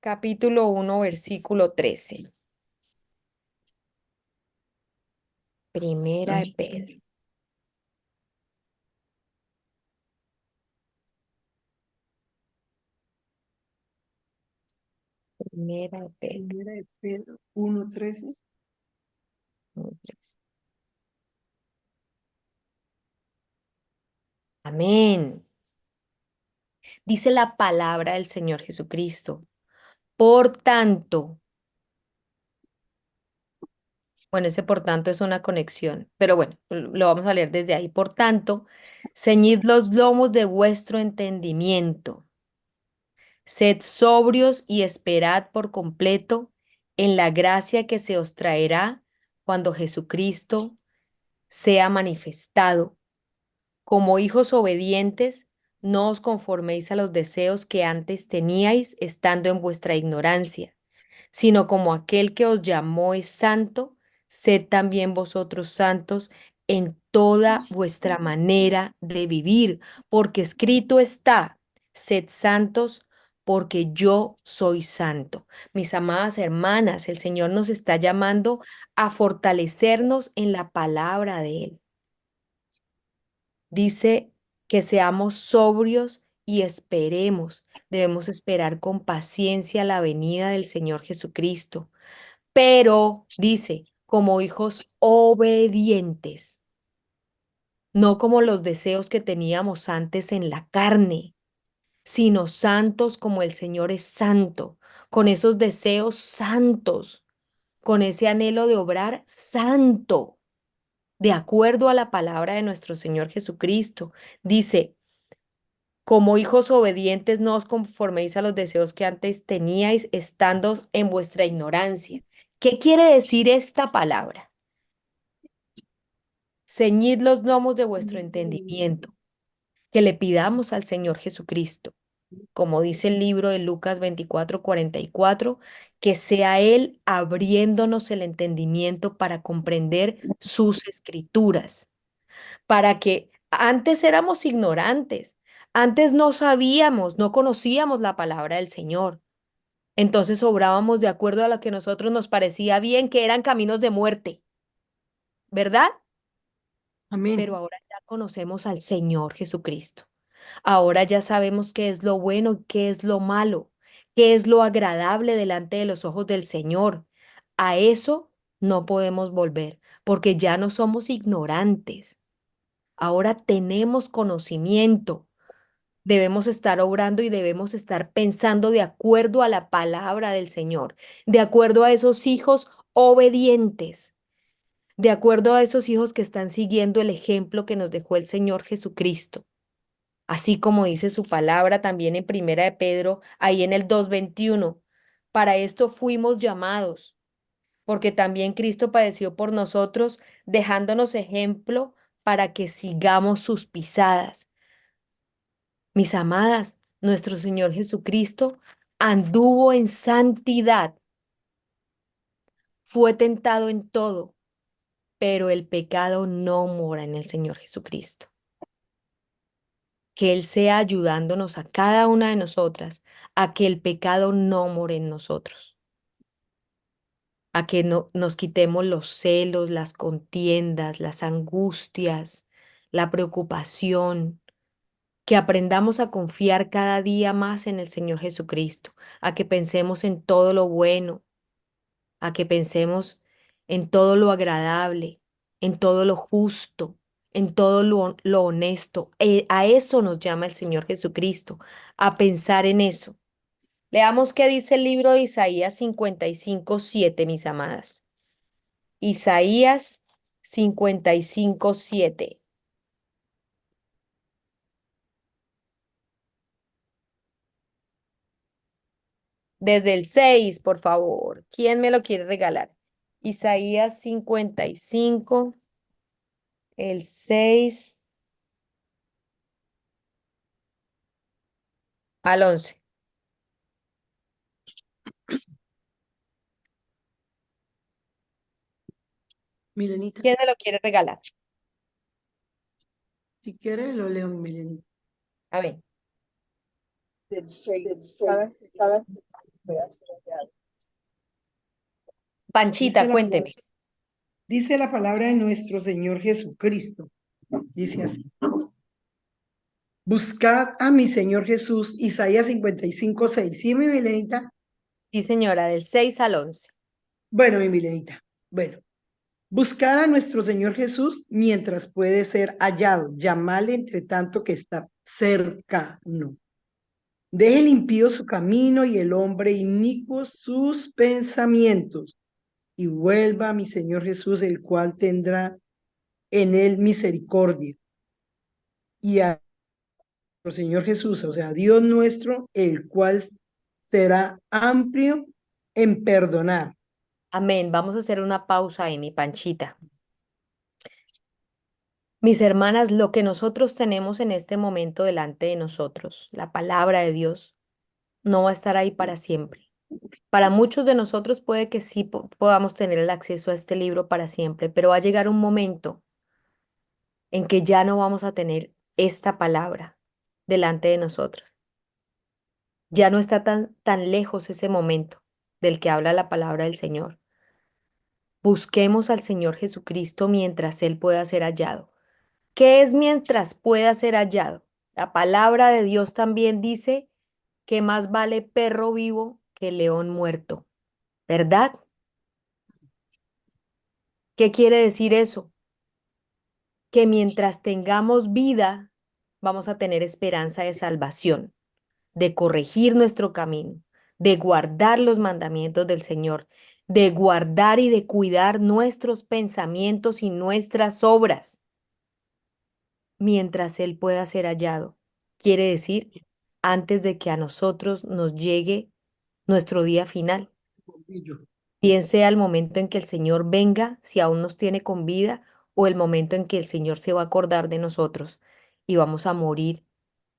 capítulo 1, versículo 13. Primera de Pedro. Primera de Pedro. Primera de Pedro 1:13. 1:13. Amén. Dice la palabra del Señor Jesucristo. Por tanto, bueno, ese por tanto es una conexión, pero bueno, lo vamos a leer desde ahí. Por tanto, ceñid los lomos de vuestro entendimiento. Sed sobrios y esperad por completo en la gracia que se os traerá cuando Jesucristo sea manifestado. Como hijos obedientes, no os conforméis a los deseos que antes teníais estando en vuestra ignorancia, sino como aquel que os llamó es santo, sed también vosotros santos en toda vuestra manera de vivir, porque escrito está, sed santos porque yo soy santo. Mis amadas hermanas, el Señor nos está llamando a fortalecernos en la palabra de Él. Dice que seamos sobrios y esperemos. Debemos esperar con paciencia la venida del Señor Jesucristo, pero dice, como hijos obedientes, no como los deseos que teníamos antes en la carne, sino santos como el Señor es santo, con esos deseos santos, con ese anhelo de obrar santo, de acuerdo a la palabra de nuestro Señor Jesucristo. Dice, como hijos obedientes, no os conforméis a los deseos que antes teníais estando en vuestra ignorancia. ¿Qué quiere decir esta palabra? Ceñid los lomos de vuestro entendimiento, que le pidamos al Señor Jesucristo, como dice el libro de Lucas 24:44, que sea Él abriéndonos el entendimiento para comprender sus escrituras, para que antes éramos ignorantes, antes no sabíamos, no conocíamos la palabra del Señor. Entonces obrábamos de acuerdo a lo que a nosotros nos parecía bien, que eran caminos de muerte, ¿verdad? Pero Amén. ahora ya conocemos al Señor Jesucristo. Ahora ya sabemos qué es lo bueno y qué es lo malo, qué es lo agradable delante de los ojos del Señor. A eso no podemos volver, porque ya no somos ignorantes. Ahora tenemos conocimiento. Debemos estar obrando y debemos estar pensando de acuerdo a la palabra del Señor, de acuerdo a esos hijos obedientes, de acuerdo a esos hijos que están siguiendo el ejemplo que nos dejó el Señor Jesucristo. Así como dice su palabra también en Primera de Pedro, ahí en el 2:21. Para esto fuimos llamados, porque también Cristo padeció por nosotros, dejándonos ejemplo para que sigamos sus pisadas. Mis amadas, nuestro Señor Jesucristo anduvo en santidad, fue tentado en todo, pero el pecado no mora en el Señor Jesucristo. Que Él sea ayudándonos a cada una de nosotras a que el pecado no more en nosotros, a que no, nos quitemos los celos, las contiendas, las angustias, la preocupación, que aprendamos a confiar cada día más en el Señor Jesucristo, a que pensemos en todo lo bueno, a que pensemos en todo lo agradable, en todo lo justo, en todo lo honesto. A eso nos llama el Señor Jesucristo, a pensar en eso. Leamos qué dice el libro de Isaías 55:7, mis amadas. Isaías 55:7. Desde el 6, por favor. ¿Quién me lo quiere regalar? Isaías 55, el 6 al 11. Milenita, ¿Quién me lo quiere regalar? si quieres lo leo, Milenita. Amén. Del 6, cada pedazo de Panchita, cuénteme. Dice la palabra de nuestro Señor Jesucristo. Dice así. Buscad a mi Señor Jesús, Isaías 55:6. ¿Sí, mi Milenita? Sí, señora, del 6 al 11. Bueno, mi Milenita. Bueno, buscar a nuestro Señor Jesús mientras puede ser hallado. Llamarle entre tanto que está cercano. Deje el impío su camino y el hombre inicuo sus pensamientos. Y vuelva a mi Señor Jesús, el cual tendrá en él misericordia. Y a nuestro Señor Jesús, o sea, Dios nuestro, el cual será amplio en perdonar. Amén. Vamos a hacer una pausa ahí, mi Panchita. Mis hermanas, lo que nosotros tenemos en este momento delante de nosotros, la palabra de Dios, no va a estar ahí para siempre. Para muchos de nosotros puede que sí podamos tener el acceso a este libro para siempre, pero va a llegar un momento en que ya no vamos a tener esta palabra delante de nosotros. Ya no está tan lejos ese momento del que habla la palabra del Señor. Busquemos al Señor Jesucristo mientras Él pueda ser hallado. ¿Qué es mientras pueda ser hallado? La palabra de Dios también dice que más vale perro vivo que león muerto, ¿verdad? ¿Qué quiere decir eso? Que mientras tengamos vida, vamos a tener esperanza de salvación, de corregir nuestro camino, de guardar los mandamientos del Señor, de guardar y de cuidar nuestros pensamientos y nuestras obras, mientras Él pueda ser hallado. Quiere decir, antes de que a nosotros nos llegue nuestro día final, bien sea el momento en que el Señor venga, si aún nos tiene con vida, o el momento en que el Señor se va a acordar de nosotros y vamos a morir.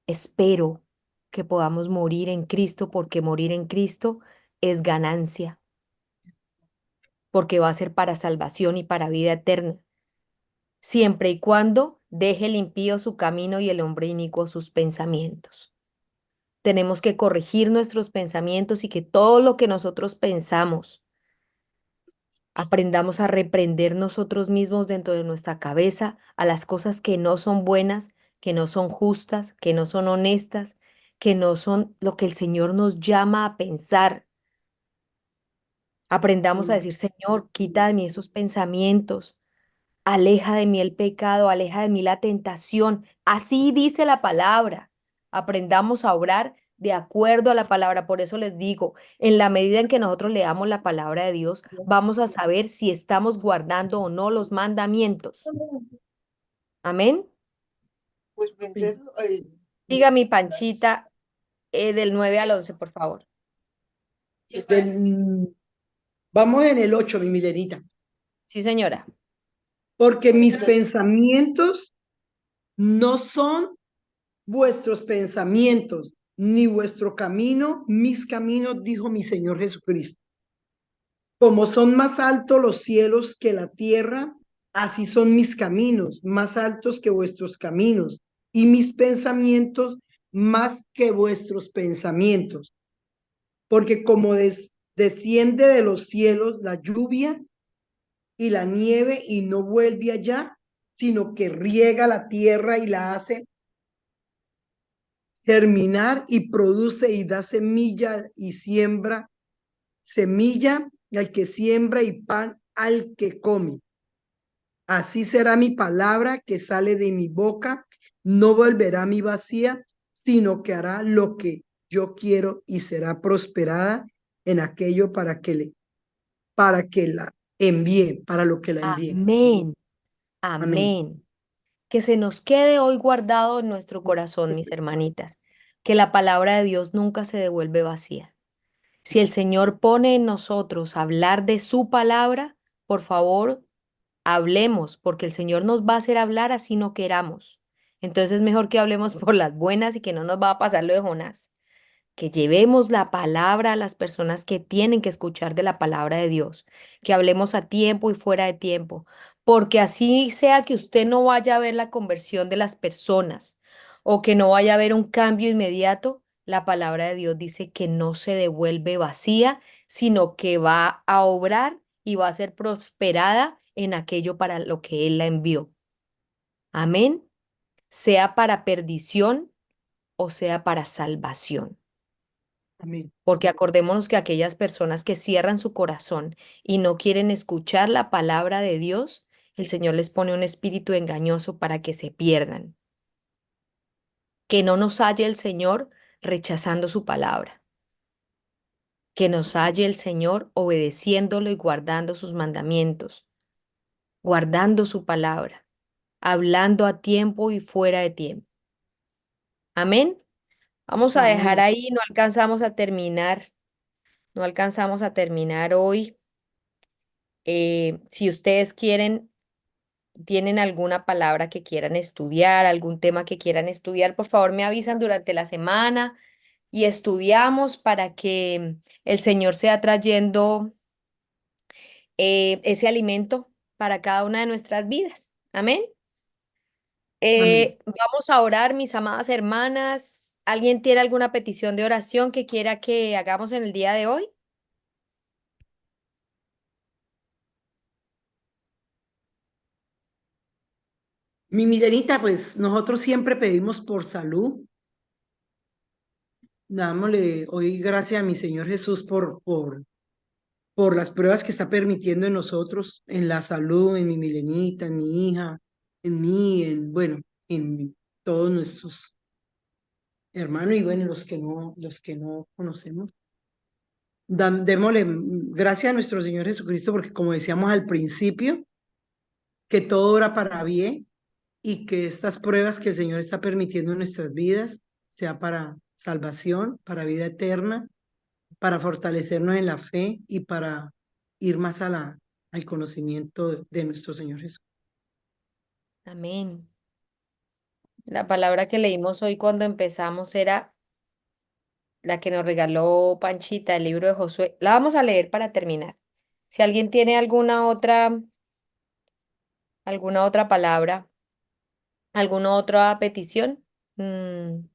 Espero que podamos morir en Cristo, porque morir en Cristo es ganancia, porque va a ser para salvación y para vida eterna, siempre y cuando deje el impío su camino y el hombre inicuo sus pensamientos. Tenemos que corregir nuestros pensamientos y que todo lo que nosotros pensamos, aprendamos a reprender nosotros mismos dentro de nuestra cabeza a las cosas que no son buenas, que no son justas, que no son honestas, que no son lo que el Señor nos llama a pensar. Aprendamos a decir, Señor, quita de mí esos pensamientos, aleja de mí el pecado, aleja de mí la tentación. Así dice la palabra. Aprendamos a obrar de acuerdo a la palabra. Por eso les digo, en la medida en que nosotros leamos la palabra de Dios, vamos a saber si estamos guardando o no los mandamientos. Amén. Pues vender Diga mi Panchita, del 9 al 11, por favor. Vamos en el 8, mi Milenita. Sí, señora. Porque mis pensamientos no son vuestros pensamientos, ni vuestro camino, mis caminos, dijo mi Señor Jesucristo. Como son más altos los cielos que la tierra, así son mis caminos, más altos que vuestros caminos, y mis pensamientos más que vuestros pensamientos. Porque como desciende de los cielos la lluvia y la nieve y no vuelve allá, sino que riega la tierra y la hace germinar y produce y da semilla y siembra, semilla al que siembra y pan al que come. Así será mi palabra que sale de mi boca, no volverá a mi vacía, sino que hará lo que yo quiero y será prosperada en aquello para que la envíe, para lo que la envíe. Amén. Amén. Amén. Que se nos quede hoy guardado en nuestro corazón, mis hermanitas, que la palabra de Dios nunca se devuelve vacía. Si el Señor pone en nosotros hablar de su palabra, por favor, hablemos, porque el Señor nos va a hacer hablar así no queramos. Entonces es mejor que hablemos por las buenas y que no nos va a pasar lo de Jonás. Que llevemos la palabra a las personas que tienen que escuchar de la palabra de Dios, que hablemos a tiempo y fuera de tiempo, porque así sea que usted no vaya a ver la conversión de las personas o que no vaya a ver un cambio inmediato, la palabra de Dios dice que no se devuelve vacía, sino que va a obrar y va a ser prosperada en aquello para lo que Él la envió. Amén. Sea para perdición o sea para salvación. Amén. Porque acordémonos que aquellas personas que cierran su corazón y no quieren escuchar la palabra de Dios, el Señor les pone un espíritu engañoso para que se pierdan. Que no nos halle el Señor rechazando su palabra. Que nos halle el Señor obedeciéndolo y guardando sus mandamientos, guardando su palabra, hablando a tiempo y fuera de tiempo. Amén. Vamos a dejar Amén. ahí, no alcanzamos a terminar hoy. Si ustedes tienen alguna palabra que quieran estudiar, algún tema que quieran estudiar, por favor me avisan durante la semana y estudiamos para que el Señor sea trayendo ese alimento para cada una de nuestras vidas. Amén. Amén. Vamos a orar, mis amadas hermanas. ¿Alguien tiene alguna petición de oración que quiera que hagamos en el día de hoy? Mi Milenita, pues nosotros siempre pedimos por salud. Dámosle hoy gracias a mi Señor Jesús por las pruebas que está permitiendo en nosotros, en la salud, en mi Milenita, en mi hija, en mí, bueno, en todos nuestros hermanos y bueno, los que no conocemos. Démosle gracias a nuestro Señor Jesucristo porque como decíamos al principio, que todo obra para bien y que estas pruebas que el Señor está permitiendo en nuestras vidas sea para salvación, para vida eterna, para fortalecernos en la fe y para ir más al conocimiento de nuestro Señor Jesús. Amén. La palabra que leímos hoy cuando empezamos era la que nos regaló Panchita, el libro de Josué. La vamos a leer para terminar. Si alguien tiene alguna otra palabra, alguna otra petición, ¿me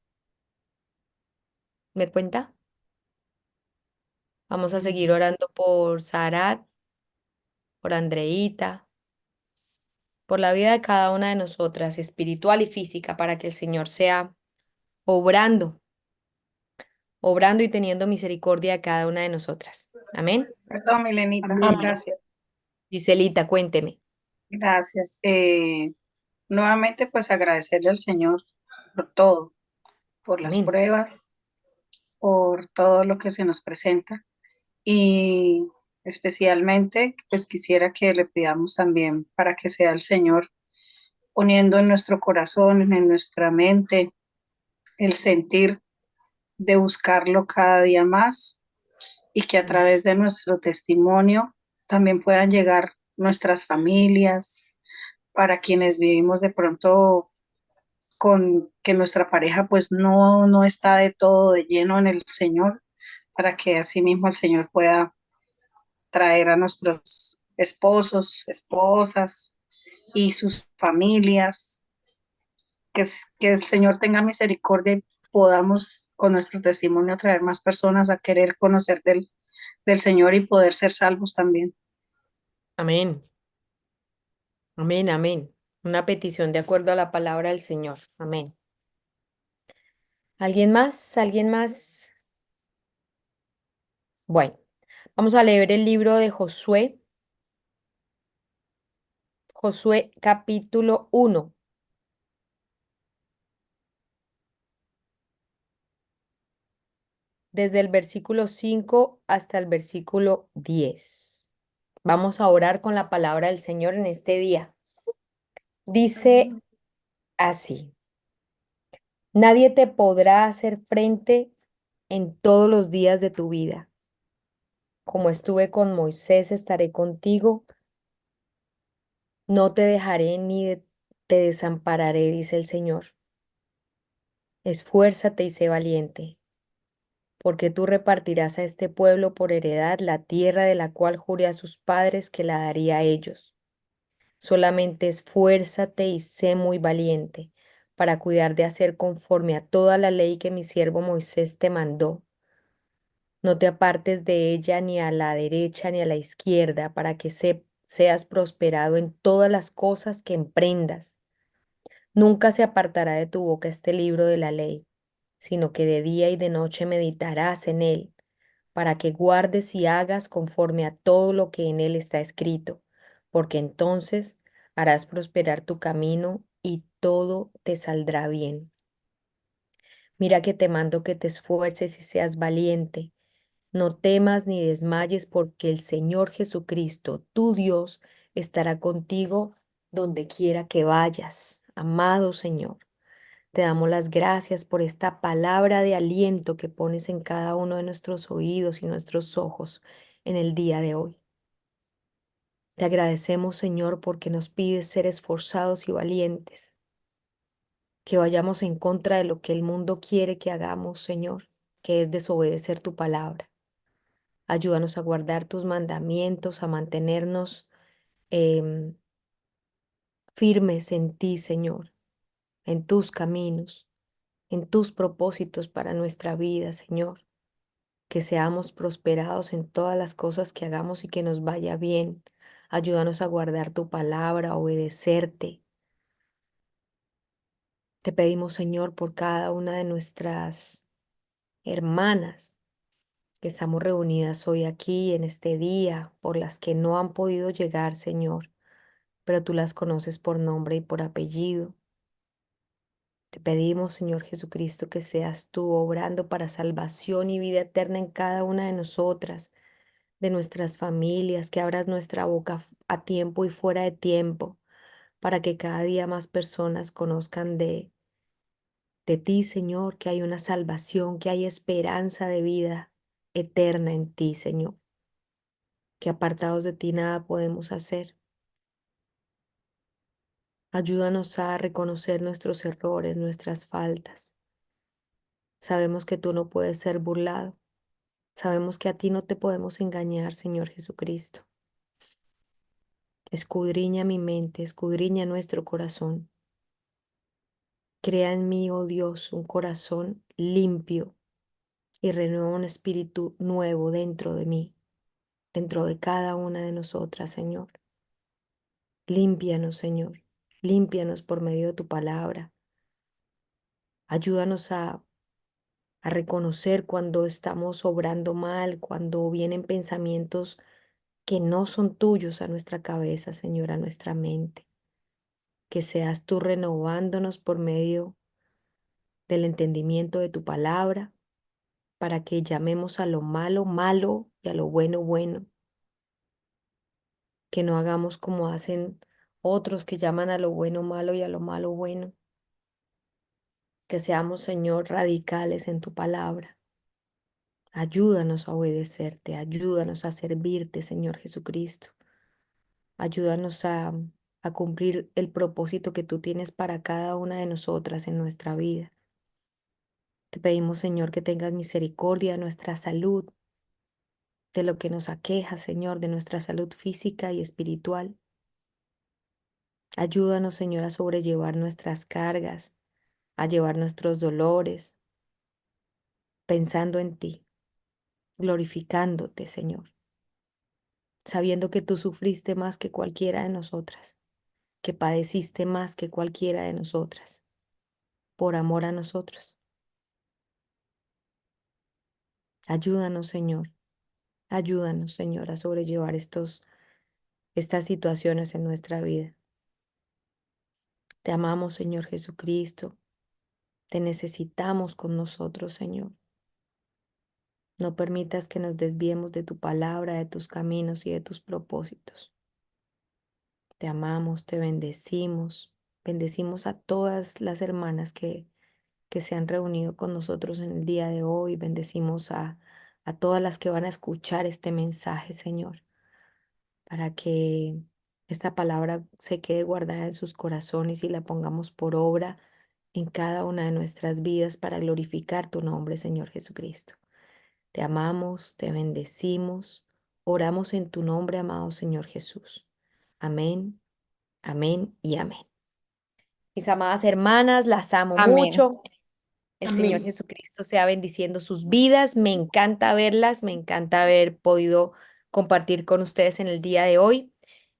cuenta? Vamos a seguir orando por Sarat, por Andreita, por la vida de cada una de nosotras, espiritual y física, para que el Señor sea obrando, obrando y teniendo misericordia de cada una de nosotras. Amén. Perdón, Milenita, Amén. gracias. Giselita, cuénteme. Gracias. Nuevamente, pues agradecerle al Señor por todo, por las Amén. pruebas, por todo lo que se nos presenta. Y especialmente, pues quisiera que le pidamos también para que sea el Señor poniendo en nuestro corazón, en nuestra mente, el sentir de buscarlo cada día más y que a través de nuestro testimonio también puedan llegar nuestras familias, para quienes vivimos de pronto con que nuestra pareja pues no está de todo de lleno en el Señor, para que así mismo el Señor pueda traer a nuestros esposos, esposas y sus familias, que el Señor tenga misericordia y podamos con nuestro testimonio traer más personas a querer conocer del Señor y poder ser salvos también. Amén. Amén, amén. Una petición de acuerdo a la palabra del Señor. Amén. ¿Alguien más? ¿Alguien más? Bueno, vamos a leer el libro de Josué. Josué capítulo 1, desde el versículo 5 hasta el versículo 10. Vamos a orar con la palabra del Señor en este día. Dice así: nadie te podrá hacer frente en todos los días de tu vida. Como estuve con Moisés, estaré contigo. No te dejaré te desampararé, dice el Señor. Esfuérzate y sé valiente, porque tú repartirás a este pueblo por heredad la tierra de la cual juré a sus padres que la daría a ellos. Solamente esfuérzate y sé muy valiente para cuidar de hacer conforme a toda la ley que mi siervo Moisés te mandó. No te apartes de ella ni a la derecha ni a la izquierda, para que seas prosperado en todas las cosas que emprendas. Nunca se apartará de tu boca este libro de la ley, sino que de día y de noche meditarás en él, para que guardes y hagas conforme a todo lo que en él está escrito, porque entonces harás prosperar tu camino y todo te saldrá bien. Mira que te mando que te esfuerces y seas valiente. No temas ni desmayes, porque el Señor Jesucristo, tu Dios, estará contigo donde quiera que vayas. Amado Señor, te damos las gracias por esta palabra de aliento que pones en cada uno de nuestros oídos y nuestros ojos en el día de hoy. Te agradecemos, Señor, porque nos pides ser esforzados y valientes, que vayamos en contra de lo que el mundo quiere que hagamos, Señor, que es desobedecer tu palabra. Ayúdanos a guardar tus mandamientos, a mantenernos em, firmes en ti, Señor, en tus caminos, en tus propósitos para nuestra vida, Señor. Que seamos prosperados en todas las cosas que hagamos y que nos vaya bien. Ayúdanos a guardar tu palabra, a obedecerte. Te pedimos, Señor, por cada una de nuestras hermanas que estamos reunidas hoy aquí en este día, por las que no han podido llegar, Señor, pero tú las conoces por nombre y por apellido. Te pedimos, Señor Jesucristo, que seas tú obrando para salvación y vida eterna en cada una de nosotras, de nuestras familias, que abras nuestra boca a tiempo y fuera de tiempo, para que cada día más personas conozcan de ti, Señor, que hay una salvación, que hay esperanza de vida eterna en ti, Señor, que apartados de ti nada podemos hacer. Ayúdanos a reconocer nuestros errores, nuestras faltas. Sabemos que tú no puedes ser burlado. Sabemos que a ti no te podemos engañar, Señor Jesucristo. Escudriña mi mente, escudriña nuestro corazón. Crea en mí, oh Dios, un corazón limpio y renueva un espíritu nuevo dentro de mí, dentro de cada una de nosotras, Señor. Límpianos, Señor. Límpianos por medio de tu palabra. Ayúdanos a reconocer cuando estamos obrando mal, cuando vienen pensamientos que no son tuyos a nuestra cabeza, Señor, a nuestra mente. Que seas tú renovándonos por medio del entendimiento de tu palabra, para que llamemos a lo malo, malo y a lo bueno, bueno, que no hagamos como hacen otros que llaman a lo bueno, malo y a lo malo, bueno, que seamos, Señor, radicales en tu palabra. Ayúdanos a obedecerte, ayúdanos a servirte, Señor Jesucristo. Ayúdanos a cumplir el propósito que tú tienes para cada una de nosotras en nuestra vida. Te pedimos, Señor, que tengas misericordia de nuestra salud, de lo que nos aqueja, Señor, de nuestra salud física y espiritual. Ayúdanos, Señor, a sobrellevar nuestras cargas, a llevar nuestros dolores, pensando en ti, glorificándote, Señor, sabiendo que tú sufriste más que cualquiera de nosotras, que padeciste más que cualquiera de nosotras, por amor a nosotros. Ayúdanos, Señor, ayúdanos, Señor, a sobrellevar estas situaciones en nuestra vida. Te amamos, Señor Jesucristo. Te necesitamos con nosotros, Señor. No permitas que nos desviemos de tu palabra, de tus caminos y de tus propósitos. Te amamos, te bendecimos. Bendecimos a todas las hermanas que se han reunido con nosotros en el día de hoy. Bendecimos a todas las que van a escuchar este mensaje, Señor, para que esta palabra se quede guardada en sus corazones y la pongamos por obra en cada una de nuestras vidas para glorificar tu nombre, Señor Jesucristo. Te amamos, te bendecimos, oramos en tu nombre, amado Señor Jesús. Amén, amén y amén. Mis amadas hermanas, las amo Amén. mucho. El Señor Amén. Jesucristo sea bendiciendo sus vidas. Me encanta verlas, me encanta haber podido compartir con ustedes en el día de hoy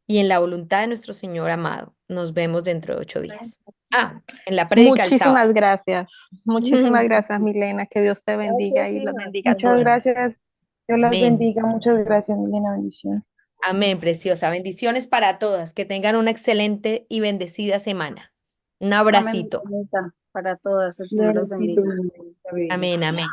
y en la voluntad de nuestro Señor amado. Nos vemos dentro de 8 días. En la prédica el sábado. Muchísimas gracias, Milena. Que Dios te bendiga Gracias, y los hija. bendiga a Muchas todas. gracias. Dios las Amén. bendiga. Muchas gracias, Milena. Bendición. Amén, preciosa. Bendiciones para todas. Que tengan una excelente y bendecida semana. Un Amén, abracito. Milenita, para todas. El Señor los Bendito, bendiga. bendita, bella. Amén, amén.